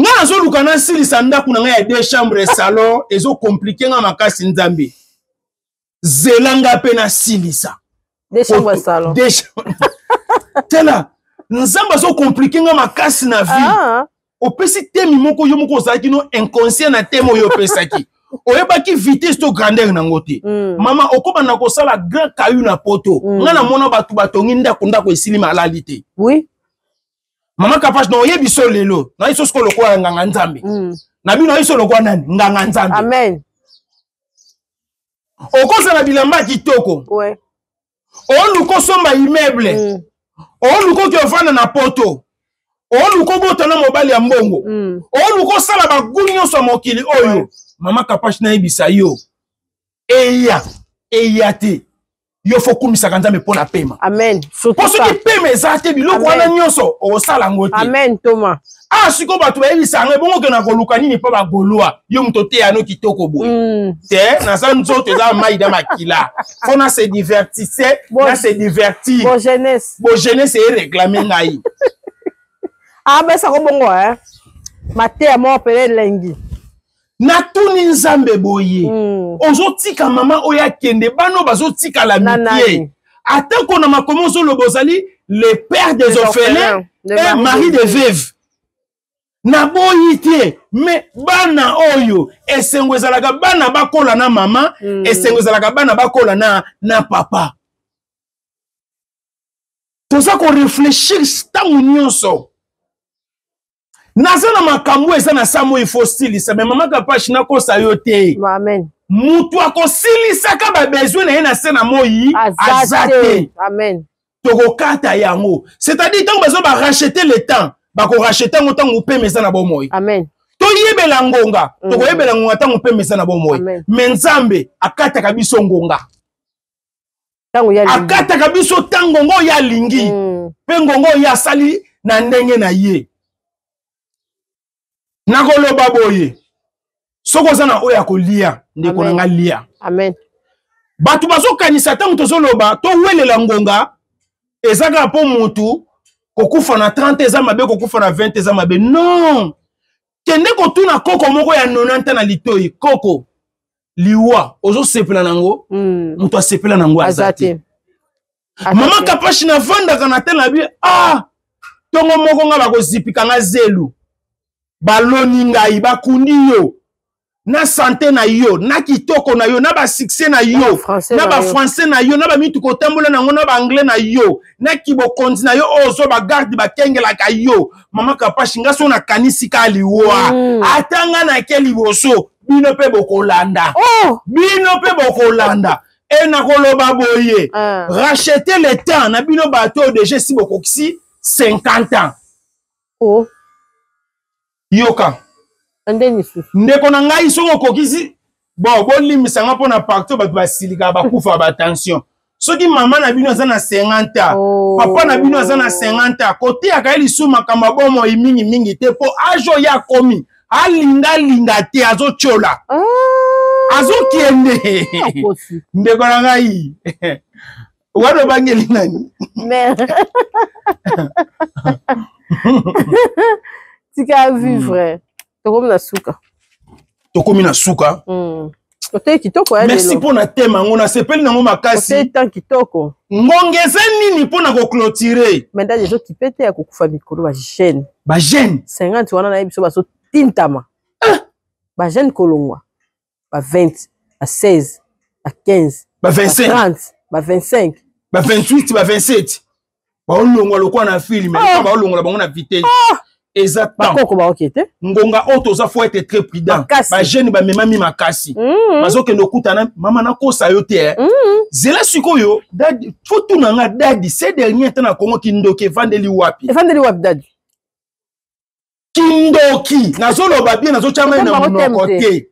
Nga azoluka na silisa ndaku na nga ya 2 chambres salon ezo compliqué nga makasi nzambe. Zelanga pe na silisa. 2 chambres salon. Tela, nzamba zo compliqué nga makasi na vie. Opesi temi moko yo moko zaki no inconscient na temo yo pesaki. Oyebaki vitesse to grandeur na ngote. Mama okoba na kosala grand caillou na poto. Nga na mona batu batongi ndako esili malali te. Oui. Mama Kapashi no yebi so lelo. Na iso sko lokwa nganga nzambe. Na bino iso lokwa nani? Nganga nzambe. Amen. Okosa na bilamba kitoko. Ouais. Oluko somba immeuble. Oluko ki ofana na poto. Oluko bota na mobali ya mbongo. Oluko sala ba gunyo so mokili oyo. Mama Kapashi na yebisa yo. Eya te. Yo fo kumisa kanzambe pona pema. Amen. Parce que pema ezate biloko wana nyonso osala ngote. Amen Thomas. Ah siko batu bayebisa ngo bongo ke na koluka nini pa ba golwa. Yo mtote ano kitoko boy. Te na sa nzoto za maida makila. Fona se divertissait, na se divertir. Bon jeunesse. Bon jeunesse e réclamer ngai. Ah ben ça ko bongo Ma te mo pele lengi. natuni nzambe boye ozotika mama oyo akende bano bazotika la mitié atako na makomo ozoloba ozali le père des orphelins et mari de veuve na boyi te mais bana oyo esengo ezalaka bana bakola na mama esengo ezalaka bana bakola na papa toza ko réfléchir ntango nyonso naza na makambo eza na samo il faut silisa mais mama Kapashi nakosa yo te amen mutu akosilisaka babesoin na ye na se na moi azate amen tokokata yango c'est-à-dire ntango bazo baracheter le temps bakoracheter ngo ntango mpe meza na bomoi amen toyebela ngonga tokoyebela ngonga ntango mpe meza na bomoi mais nzambe akataka biso ngonga akataka biso ntango ngo ya lingi mpe ngongo ya asali na ndenge na ye nakoloba boye soko zana oya kolia ndeko na nga lia amen batu bazokanisa ntango tozoloba towelela ngonga ezaka po mutu kokufa na 30 eza mabe kokufa na 20 eza mabe non kende kotuna koko moko ya 90 na litoi koko liwa ozosepela nango mutu asepela nango azate mama Kapashi na vandaka na tele na bi tongo moko nga bakozipika nga zelu baloni ngai bakundi yo na santé na yo na kitoko na yo na ba succès na yo na ba français na yo na ba mitu kotambola nango na ba anglais na yo na kibokonzi na yo ozo ba garde ba kengela ka yo mama Kapashi nga so na kanisi ka liwa atanga na keli boso bino pe bokolanda bino pe bokolanda et na koloba boye racheter le temps na bino bato déjà si bokokisi 50 ans yoka ndeko na ngai soko kokisi bon bolimisa nga pona partout bato basilika bakufa ba tension soki mama na bino aza na 50 ans papa na bino aza na 50 ans kote akaeli su makamba bomo mingi mingi te po ajo ya komi alinga te azochola azokende ndeko na ngai wado bangeli nani tika vivre tokomi na suka tokomi na suka kote kitoko ya merci pour na tema ngona sepeli nango makasi kote tan kitoko ngongeza nini pour na ko clôturer menda dezo kipete ya kokufa mikolo ba jeune 50 wana na biso baso tintama ba jeune kolongwa ba 20 ba 16 ba 15 ba 25 ba 30 ba 25 ba 28 ba 27 ba olongwa lokwa na film ba olongwa bango na vitesse exactement bakoko ba okete ngonga auto za faut être très prudent ba jeune ba memami makasi bazoke ndokutana mama na kosa yo te zela sikoyo dadi faut tout nanga dadi ces derniers temps na Congo kindoki vandeli wapi dadi kindoki nazoloba bien nazochama na monoko te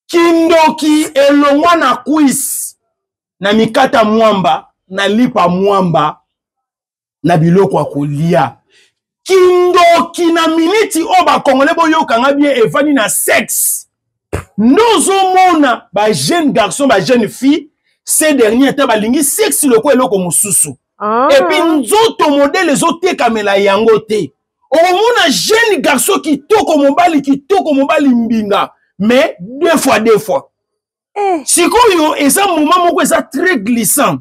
kindoki elongwa na quiz na mikata mwamba na lipa mwamba na biloko akolia kindoki na miniti oba kongole boyoka nga bien evani na sexe nozo mona ba jeune garçon ba jeune fille ces derniers temps balingi sexe loko eloko mususu et puis nzoto modèle ezotekamela yango te omona jeune garçon kitoko mobali mbinga mais deux fois sikoyo eza moment moko eza très glissant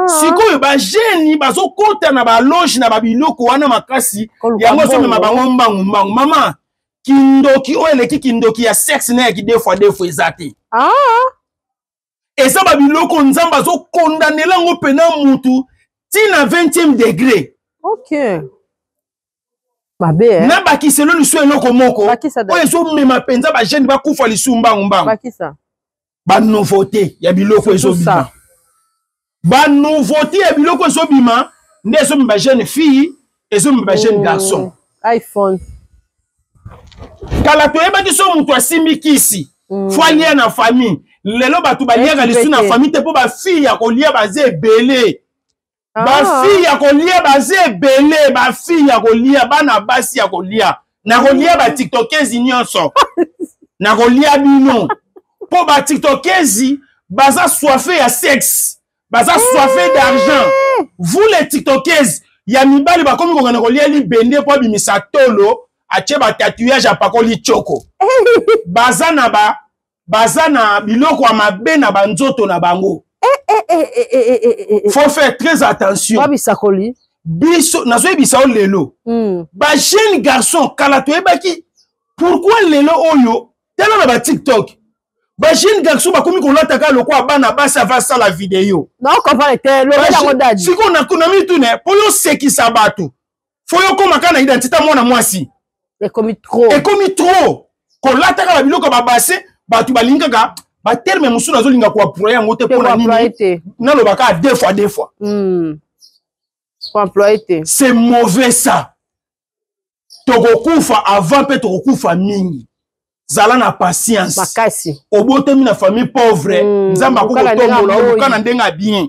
sikoyo ba jeune bazokota na ba loge na ba biloko wana makasi yango so mema bango mbangu mama kindoki o eleki kindoki ya sexe na ki deux fois ezate eza ba biloko nzamba zo condamner lango pena mutu tina 20e degré babe na bakiselo liso eloko moko o ezo mema penza ba jeune bakufa lisu mbangu ba nouveauté ya biloko ezobima ba nouveauté ya biloko ezobima nde ezo ba jeune fille ezo ba jeune garçon iPhone kala toyebaki so mutu asimbi kisi fo alia na famille lelo batu baliaka lisu na famille te po ba fille ya kolia baze ebele ba fille ya kolia baze ebele ba fille ya kolia bana basi ya kolia na kolia ba tiktokezi nyonso na kolia bino po ba tiktokezi baza soifé ya sexe baza soifé d'argent vous les tiktokezi ya mibali bakomi kokana kolia libende po bimisa tolo atie ba tatouage apakoli choko bazana biloko ya mabe na banzoto na bango. Faut faire très attention. Biso nazo ebisa lelo. Ba jeune garçon kala to ebaki pourquoi lelo oyo tellement na ba TikTok. Ba jeune garçon ba komi ko lataka lokwa bana basa va sa la vidéo. Non comprendre te le yango dadi. Siko na konami tune po yo sekisa bato. Faut yo koma kana identité mwana mwasi. Et comme trop. Ko lataka la biloko ba basse batu balingaka ba terme musu nazo linga ko approyer yango te pona nini. Na lo baka deux fois. C'est mauvais ça. Tokokufa avant pe tokokufa mingi. Zala na patience. Makasi. Obotemi na famille pauvre. Nzamba ko tombola okana ndenga bien.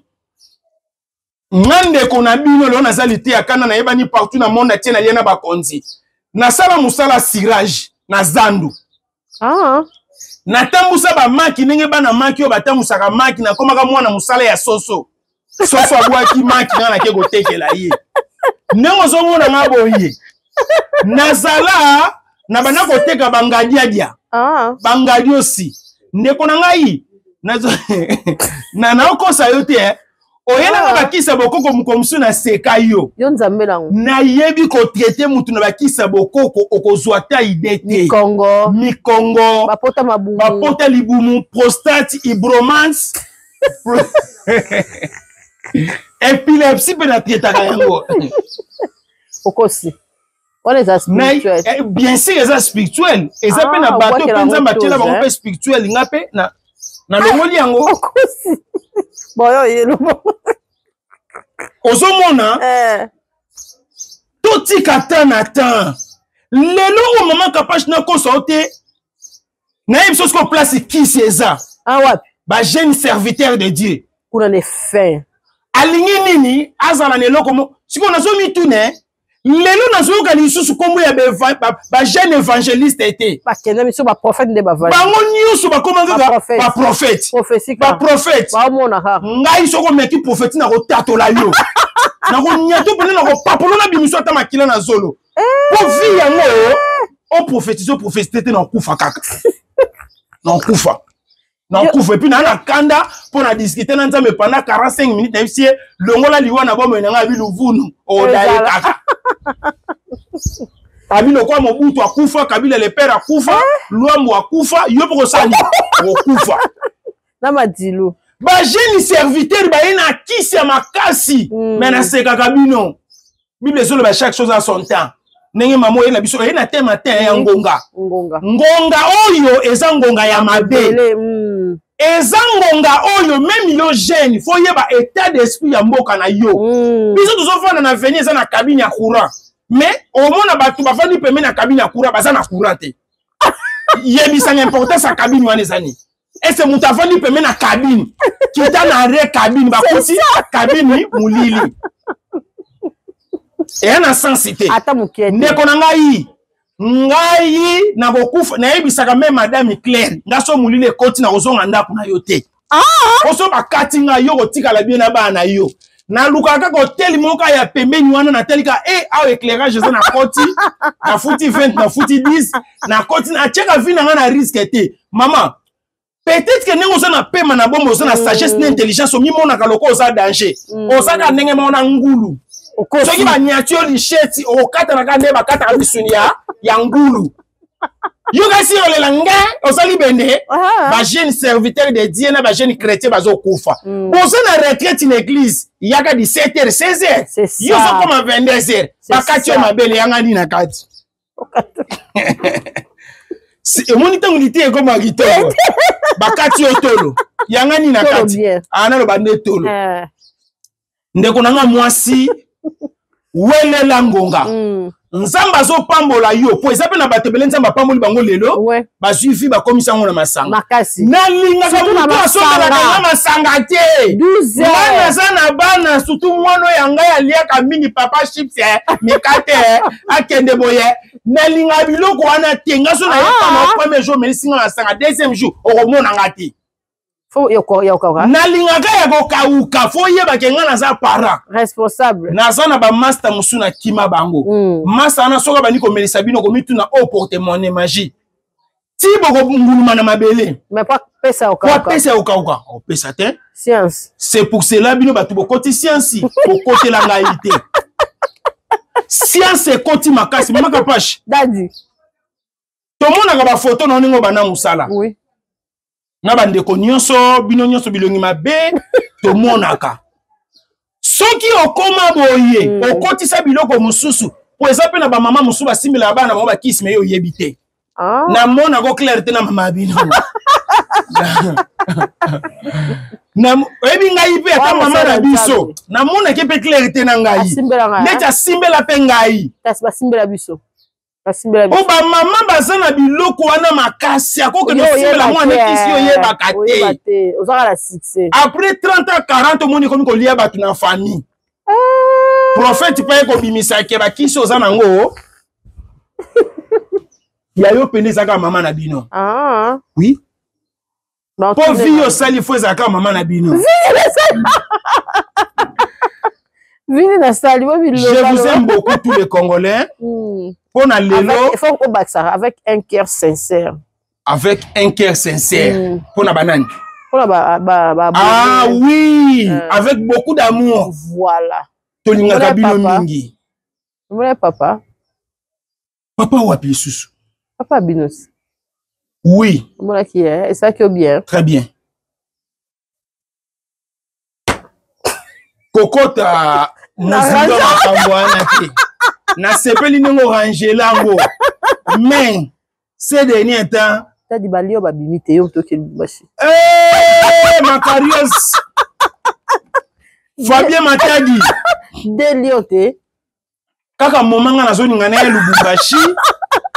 Ngande kona bino lo na zalité akana na yebani partout na monde atie na liena ba konzi. Na sala musala sirage na zandu. Na tambusa ba maki ndenge bana maki o batambusa maki na komaka mwana musala ya soso. Soso abwaki maki na ke gotekela ye. Ndenge ozomona ngaboye. Nazala na bana koteka bangadiadia. Bangadi aussi. Ndeko na ngai na okosa yo te. Oyela bakisa bokoko mukomsu na seka yo. Yo nzambe nango. Na yebi ko traiter mutu na bakisa bokoko okozwa ta idée te. Mikongo. Bapota mabumu. Bapota libumu, prostate, hybromance. Épilepsie pe na traiter yango. Okosi. On les a spirituels. Bien sûr, les a spirituels. Et ça pe na bateau penza matela ba pe spirituel ngape na longoli yango. Okosi. Boyo yelo. Ozomona toti katana tan lelo au moment capable na consulter na yebso ko place qui c'est ça wapi ba jeune serviteur de Dieu kuna ne fin alingi nini azala nelo komo siko nazo mitune lelo nazo ka lisusu kombo ya ba jeune évangéliste été ba kenda miso ba prophète de ba vali bango nyusu ba komanga ba prophète ba prophète ba mona ha ngai soko meki prophète na ko tatola yo na ko nyato pona na ko papolo na bimiso ata makila na zolo po vi yango on prophétise te na kufa kaka na kufa et puis na kanda pour na discuter na nzambe pendant 45 minutes na bisie longola liwa na bomo na ngabi luvunu o daye kaka Kabila kwa Mobutu akufa, Kabila le père akufa, Luambo akufa, yopo sali akufa. Na madilo. Ba jeune serviteur ba ina kisi ya makasi, mais na seka kabino. Bible solo ba chaque chose à son temps. Nenge mamo ena biso ena te matin ya ngonga. Ngonga oyo eza ngonga ya mabe. Eza ngonga oyo même yo jeune, faut yeba état d'esprit ya mboka na yo. Biso tozofana na venir eza na cabine ya courant. Mais au moins batu bafandi peme na cabine ya courant baza na courant te. Yebisa l'importance ya cabine wana ezani. Et c'est mon tafandi peme na cabine. Qui est na re cabine ba kosi cabine mulili. Et un sensité. Ata mukete. Ndeko na ngai na bokufa na yebisaka même madame Claire. Ngaso mulili koti na ozonga ndako na yo te. Oso bakati nga yo kotika la bien na ba na yo. Na lukaka ko teli moka ya pembeni wana na telika aw éclairage za na koti na futi 20 na futi 10 na koti na cheka vina nga na risque te. Maman, peut-être que nengo za na pema na bombo za na sagesse na intelligence o mimona ka loko za danger. O za ka ndenge mona ngulu. Soki ba niatio licheti o kata na ka ndeba kata bisuni ya ngulu. Yo kasi olela nga osali bende ba jeune serviteur de Dieu na ba jeune chrétien bazo kufa. Boza na retraite in église yaka 17h 16h. Yo so comme 22h. Bakati o mabele yanga ni na kati. Si monita ngiti ko magito. Bakati o tolo. Yanga ni na kati. Ana lo bande tolo. Ndeko nanga mwasi wele la ngonga. Nzamba zo pambola yo po ezape na batebele nzamba pamboli bango lelo ba suivi ba komisa ngo na masanga makasi na linga ka mutu asomela ka masanga te 12 ans na bana surtout mwono yanga ya liaka mingi papa chips mikate akende boye na linga biloko wana tenga so na yaka na premier jour mais singa masanga deuxième jour o komona ngati Faut yoka. Nalingaka ya kokauka fo yeba ke nga naza para. Responsable. Naza na ba master musuna kima bango. Master na soka bani ko melisa bino ko mitu na o porte-monnaie magie. Ti boko nguluma na mabele. Mais pas pesa okauka. Pas pesa okauka. O pesa te. Science. C'est pour cela bino batu bokoti science pour côté la réalité. Science est koti makasi mama kapache. Dadi. To mona ka ba photo na ningo bana musala. Oui. Na bande ko nyonso bino nyonso bilongi mabe to monaka. Soki okoma boye okotisa biloko mususu po ezape na ba mama musu ba simila bana ba kisi me yo yebite. Na mona ko clarté na mama bino. Na ebi ngai pe ata mama na biso. Na mona ke pe clarté na ngai. Neta simbela pe ngai. Tas ba simbela biso. O ba mama bazana biloko wana makasi akoko no simbela mwana kisi yo yebaka te. Ozaka la succès. Après 30 ans 40 moni komi ko lia batu na famille. Prophète pa ko bimisa ke ba kisi ozana ngo. Ya yo pende zaka mama na bino. Oui. Po vi yo sali fo zaka mama na bino. Vini na sali bo bi. Je vous aime beaucoup tous les Congolais. Pour na lelo. Il faut au Baksara avec un cœur sincère. Avec un cœur sincère. Pour na banane. Pour na ah oui, avec beaucoup d'amour. Voilà. Tolinga bino mingi. Mon papa. Papa wapi susu. Papa Binos. Oui. Voilà qui est. Et ça qui est bien. Très bien. Kokota muzindo makambwana te. Na sepeli ningo rangelango. Mais ces derniers temps. T'as dit balio babimite yo to bashi. Macarios. Fabien Matadi. Deliote. Kaka moment nga nazo ningana ya Lubumbashi.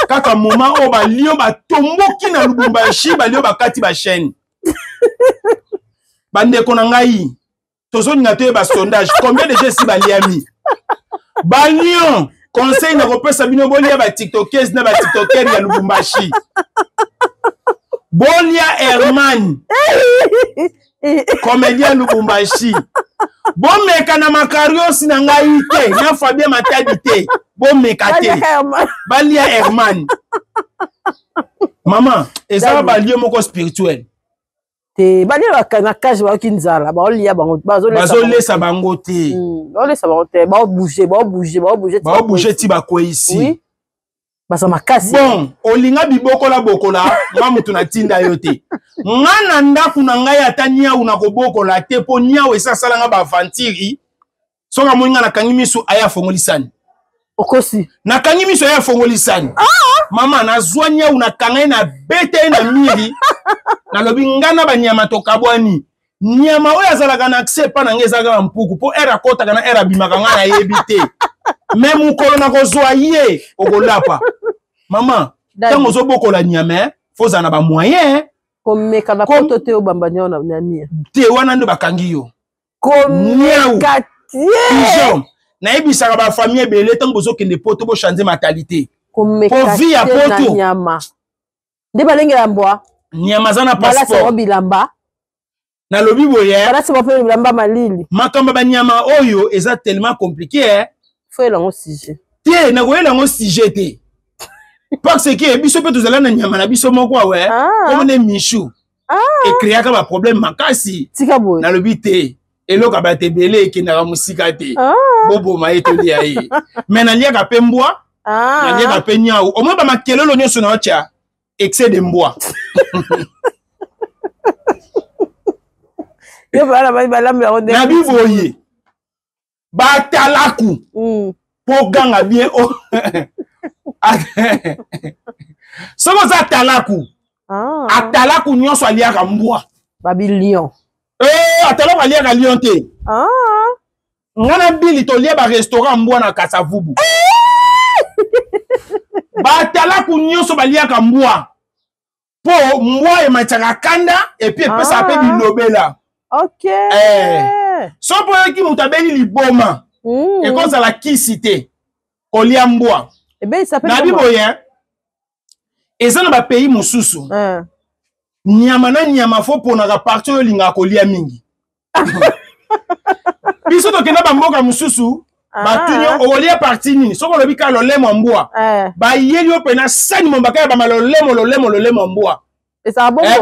Kaka moment o ba lion ba tomboki na Lubumbashi ba lion ba kati ba chaîne. Bande ko na ngai. Tozo ninga te ba sondage. Combien de gens si ba liami? Ba lion conseil na repesa bino bolia ba TikTokers na ba TikToker ya Lubumbashi. Bolia Herman. Comédien Lubumbashi. Bon meka na Macarios na ngai te, na Fabien Matadi te. Bon meka te. Balia Herman. Maman, ezala balia moko spirituel. Te balia na cage ba kinzala, ba olia bango, bazo lesa bango te. Ba lesa bango te, ba bouger. Ba bouger ti ba ko ici. Oui. Basa makasi. Bon, olinga bibokola bokola, mamu tunatinda yote. Ngana ndaku na ngai atania una kobokola te po niawe sasala nga ba vantiri. Soka moninga na kangimisu aya fongolisani. Okosi. Na kangimisu aya fongolisani. Mama na zwanya una kangai na bete na miri. Na lobi ngana ba nyama tokabwani. Nyama oya zalaka na aksepa na ngeza ga mpuku po era kota kana era bimaka ngana yebite. Même ukolo na kozwa ye okolapa. Mama, tango zo bokola nyame, foza na ba moyen. Komeka na poto te obambanya na nyamia. Te wana ndo bakangi yo. Komeka tie. Na ebisaka ba famille belé tango zo kende poto bo changer mentalité. Komeka vie ya poto nyama. Nde balenge ya mbwa. Nyama zana passeport. Bala se bilamba. Na lobi boye. Bala se bope bilamba malili. Makamba ba nyama oyo eza tellement compliqué. Faut elango sujet. Tie na ko elango sujet te. Parce que biso pe tozala na nyama na biso moko ouais. Comme ne michou. Et créer ka ba problème makasi. Tika boy. Na lobi te. Eloka ba tebele ke na musika te. Bobo ma etoli ai. Mais na lia ka pembwa. Na lia ka penya o mo ba makelelo nyoso na ocha. Excès de mboa. Yo bala ba lamba onde. Na biboye. Batalaku. Po ganga bien o. Somo za talaku. Atalaku nyonso aliaka mbwa. Babi lion. Atalaku aliaka lion te. Ngana bili to lia ba restaurant mbwa na Kasavubu. Batalaku nyonso baliaka mbwa. Po mbwa e machaka kanda et puis pesa pe bilobela. OK. So po ki mutabeli liboma. Et cause la kisite. Kolia mbwa. Eh ben il s'appelle na biboye. Eza na ba pays mususu. nyama na nyama fo ponaka parti oyo linga kolia mingi biso tokenda bamboka mosusu batunyo okolia parti nini soko olobi ka lolemo mbwa bayeli yo pena sani mombaka ya bama lolemo mbwa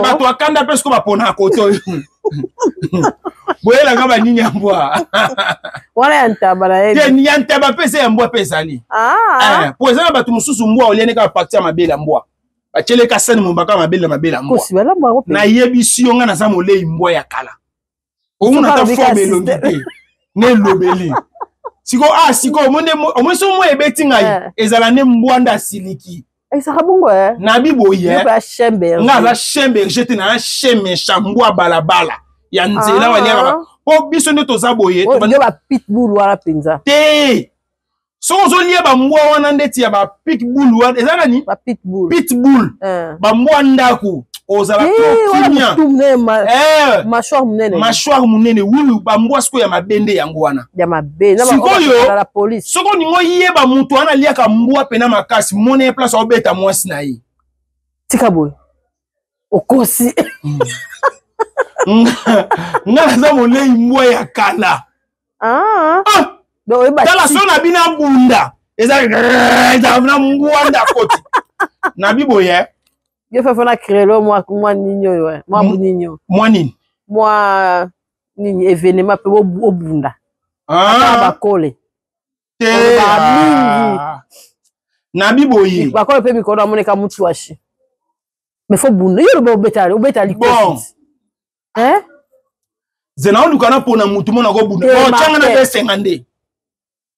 bato akanda mpe siko bapona kote oyo boyelanga banini ya mbwa wana ya ntaba na ye ya ntaba mpe eza ya mbwa mpe ezali po eza na bato mosusu mbwa olianeka baparti ya mabele ya mbwa batieleka sani mombaka mabele ya mbwa nayebisi yo nga naza molei mbwa ya kala omona ata forme elongi te nelobeli siko omoi so mo ebeti ngai ezala ne mbwa nda asiliki na biboye nga aza chien berger te na chien méchant mbwa balabala ya nzela waliaka po biso nde toza boye te soko ozolia bambwa wana ndeti ya bapitbull wana eza nani pitbull bambwa ndako ozala kimia mâchoire munene wiwi bambwa siko ya mabende yango wana sikoyo soko ningo yeba mutu wana liaka mbwa pena makasi mone place obeta mwasi na ye tika boy okosi nga naza molei mbwa ya kala tala so na bina bunda eza na mbwa ndakoti na biboye yo fa fona créer moi ninyo yo moi buninyo moi nini moi nini événement pe obunda ba kole na biboye ba kole pe mikoro amoneka mutu washi mais faut bunda yo lo obeta likosi zena olukana pona mutu mona ko bunda o changa na B50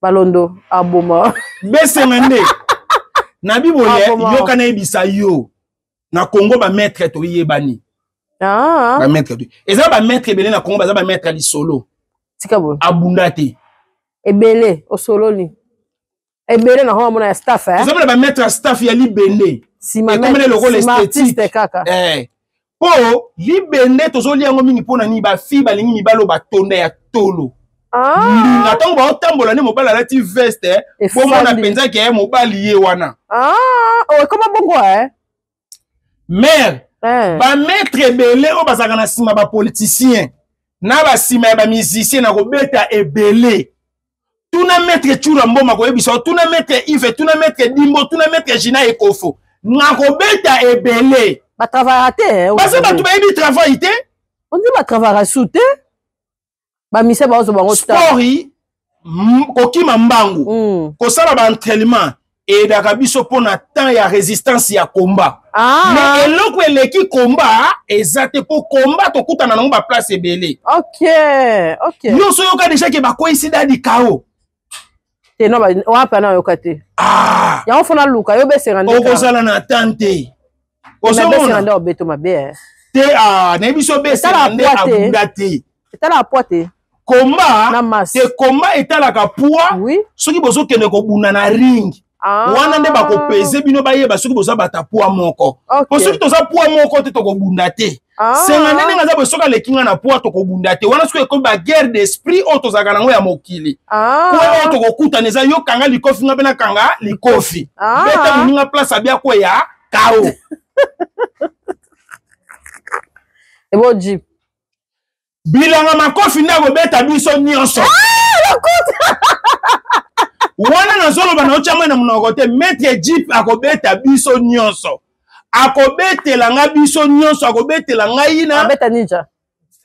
balondo aboma B50 na biboye yo kana ebisa yo na Congo ba maître to yebani ba maître to eza ba maître ebele na Congo baza ba maître li solo tika bo abunda te ebele o solo ni ebele na homo na staff eza ba maître staff ya libende sima comme le logo l'esthétique kaka po libende tozoli yango mingi pona ni ba fi balingi mibalo batonda ya tolo na tango ba otambola ne mobala lati veste po mona penza ke mobali ye wana comment bongo mère ba maître ebele o bazaka na sima ba politicien na ba sima ya ba musicien na kobeta ebele tuna maître Chura Mboma ko ebisa tuna maître Yves tuna maître Dimbo tuna maître Gina Ekofo na kobeta ebele ba travailler te parce que tu ba ebi travail te on dit ba travailler sous te ba mise ba ozo bango sport kokima mbangu ko sala ba entraînement et daka biso pona temps ya résistance ya combat mais eloko eleki combat ezate po combat to kutana na ba place ebele OK yo so yoka déjà ke ba coïncide di kao te no ba wapa na yoka te ya on fona luka yo be serande o ko sala na tante o so serande obeto mabe te na biso be serande abunda te etala poite combat te combat etalaka poids soki bozo kende ko buna na ring wana nde bakopese bino bayeba soki boza bata poids moko po soki toza poids moko te tokobunda te senga ndenge nga za bosoka lekinga na poids tokobunda te wana soki ekomi ba guerre d'esprit oyo tozalaka nango ya mokili oyo tokokutana eza yo kanga likofi nga mpe na kanga likofi beta moninga place abia ko ya kao ebo jip bilanga makofi nde akobeta biso nyonso wana nazoloba na ocha mwana munoko te maître Jeep akobeta biso nyonso akobetela nga biso nyonso akobetela ngai na abeta ninja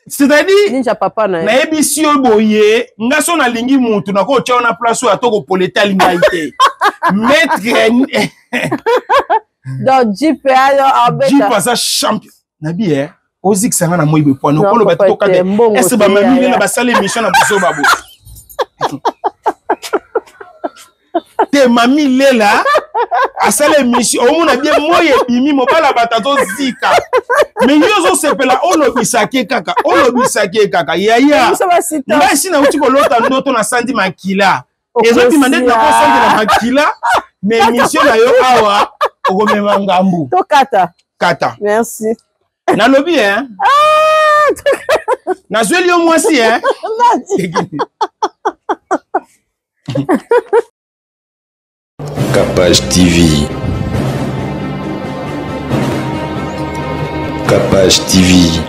c'est-à-dire ninja papa na ye ebisi yo boye nga so nalingi mutu nakotia na place oyo atoko poleta lingai te maître donc Jeep ayo abeta Jeep aza champion nabi ozikisa nga na moyibe poano koloba tokate est-ce ba mamile na basale émission na biso babo te mami lela asala émission omona bien moye bimi mobala batato zika mais yozo sepela olobisake kaka yaya ngasi na uti kolota ndoto na sandi makila ezoti mandete na kosandi na makila mais émission na yo awa okomema ngambu to kata merci na lobi na zweli yo mwasi Capage TV. Capage TV.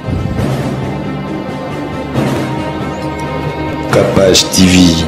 Capage TV.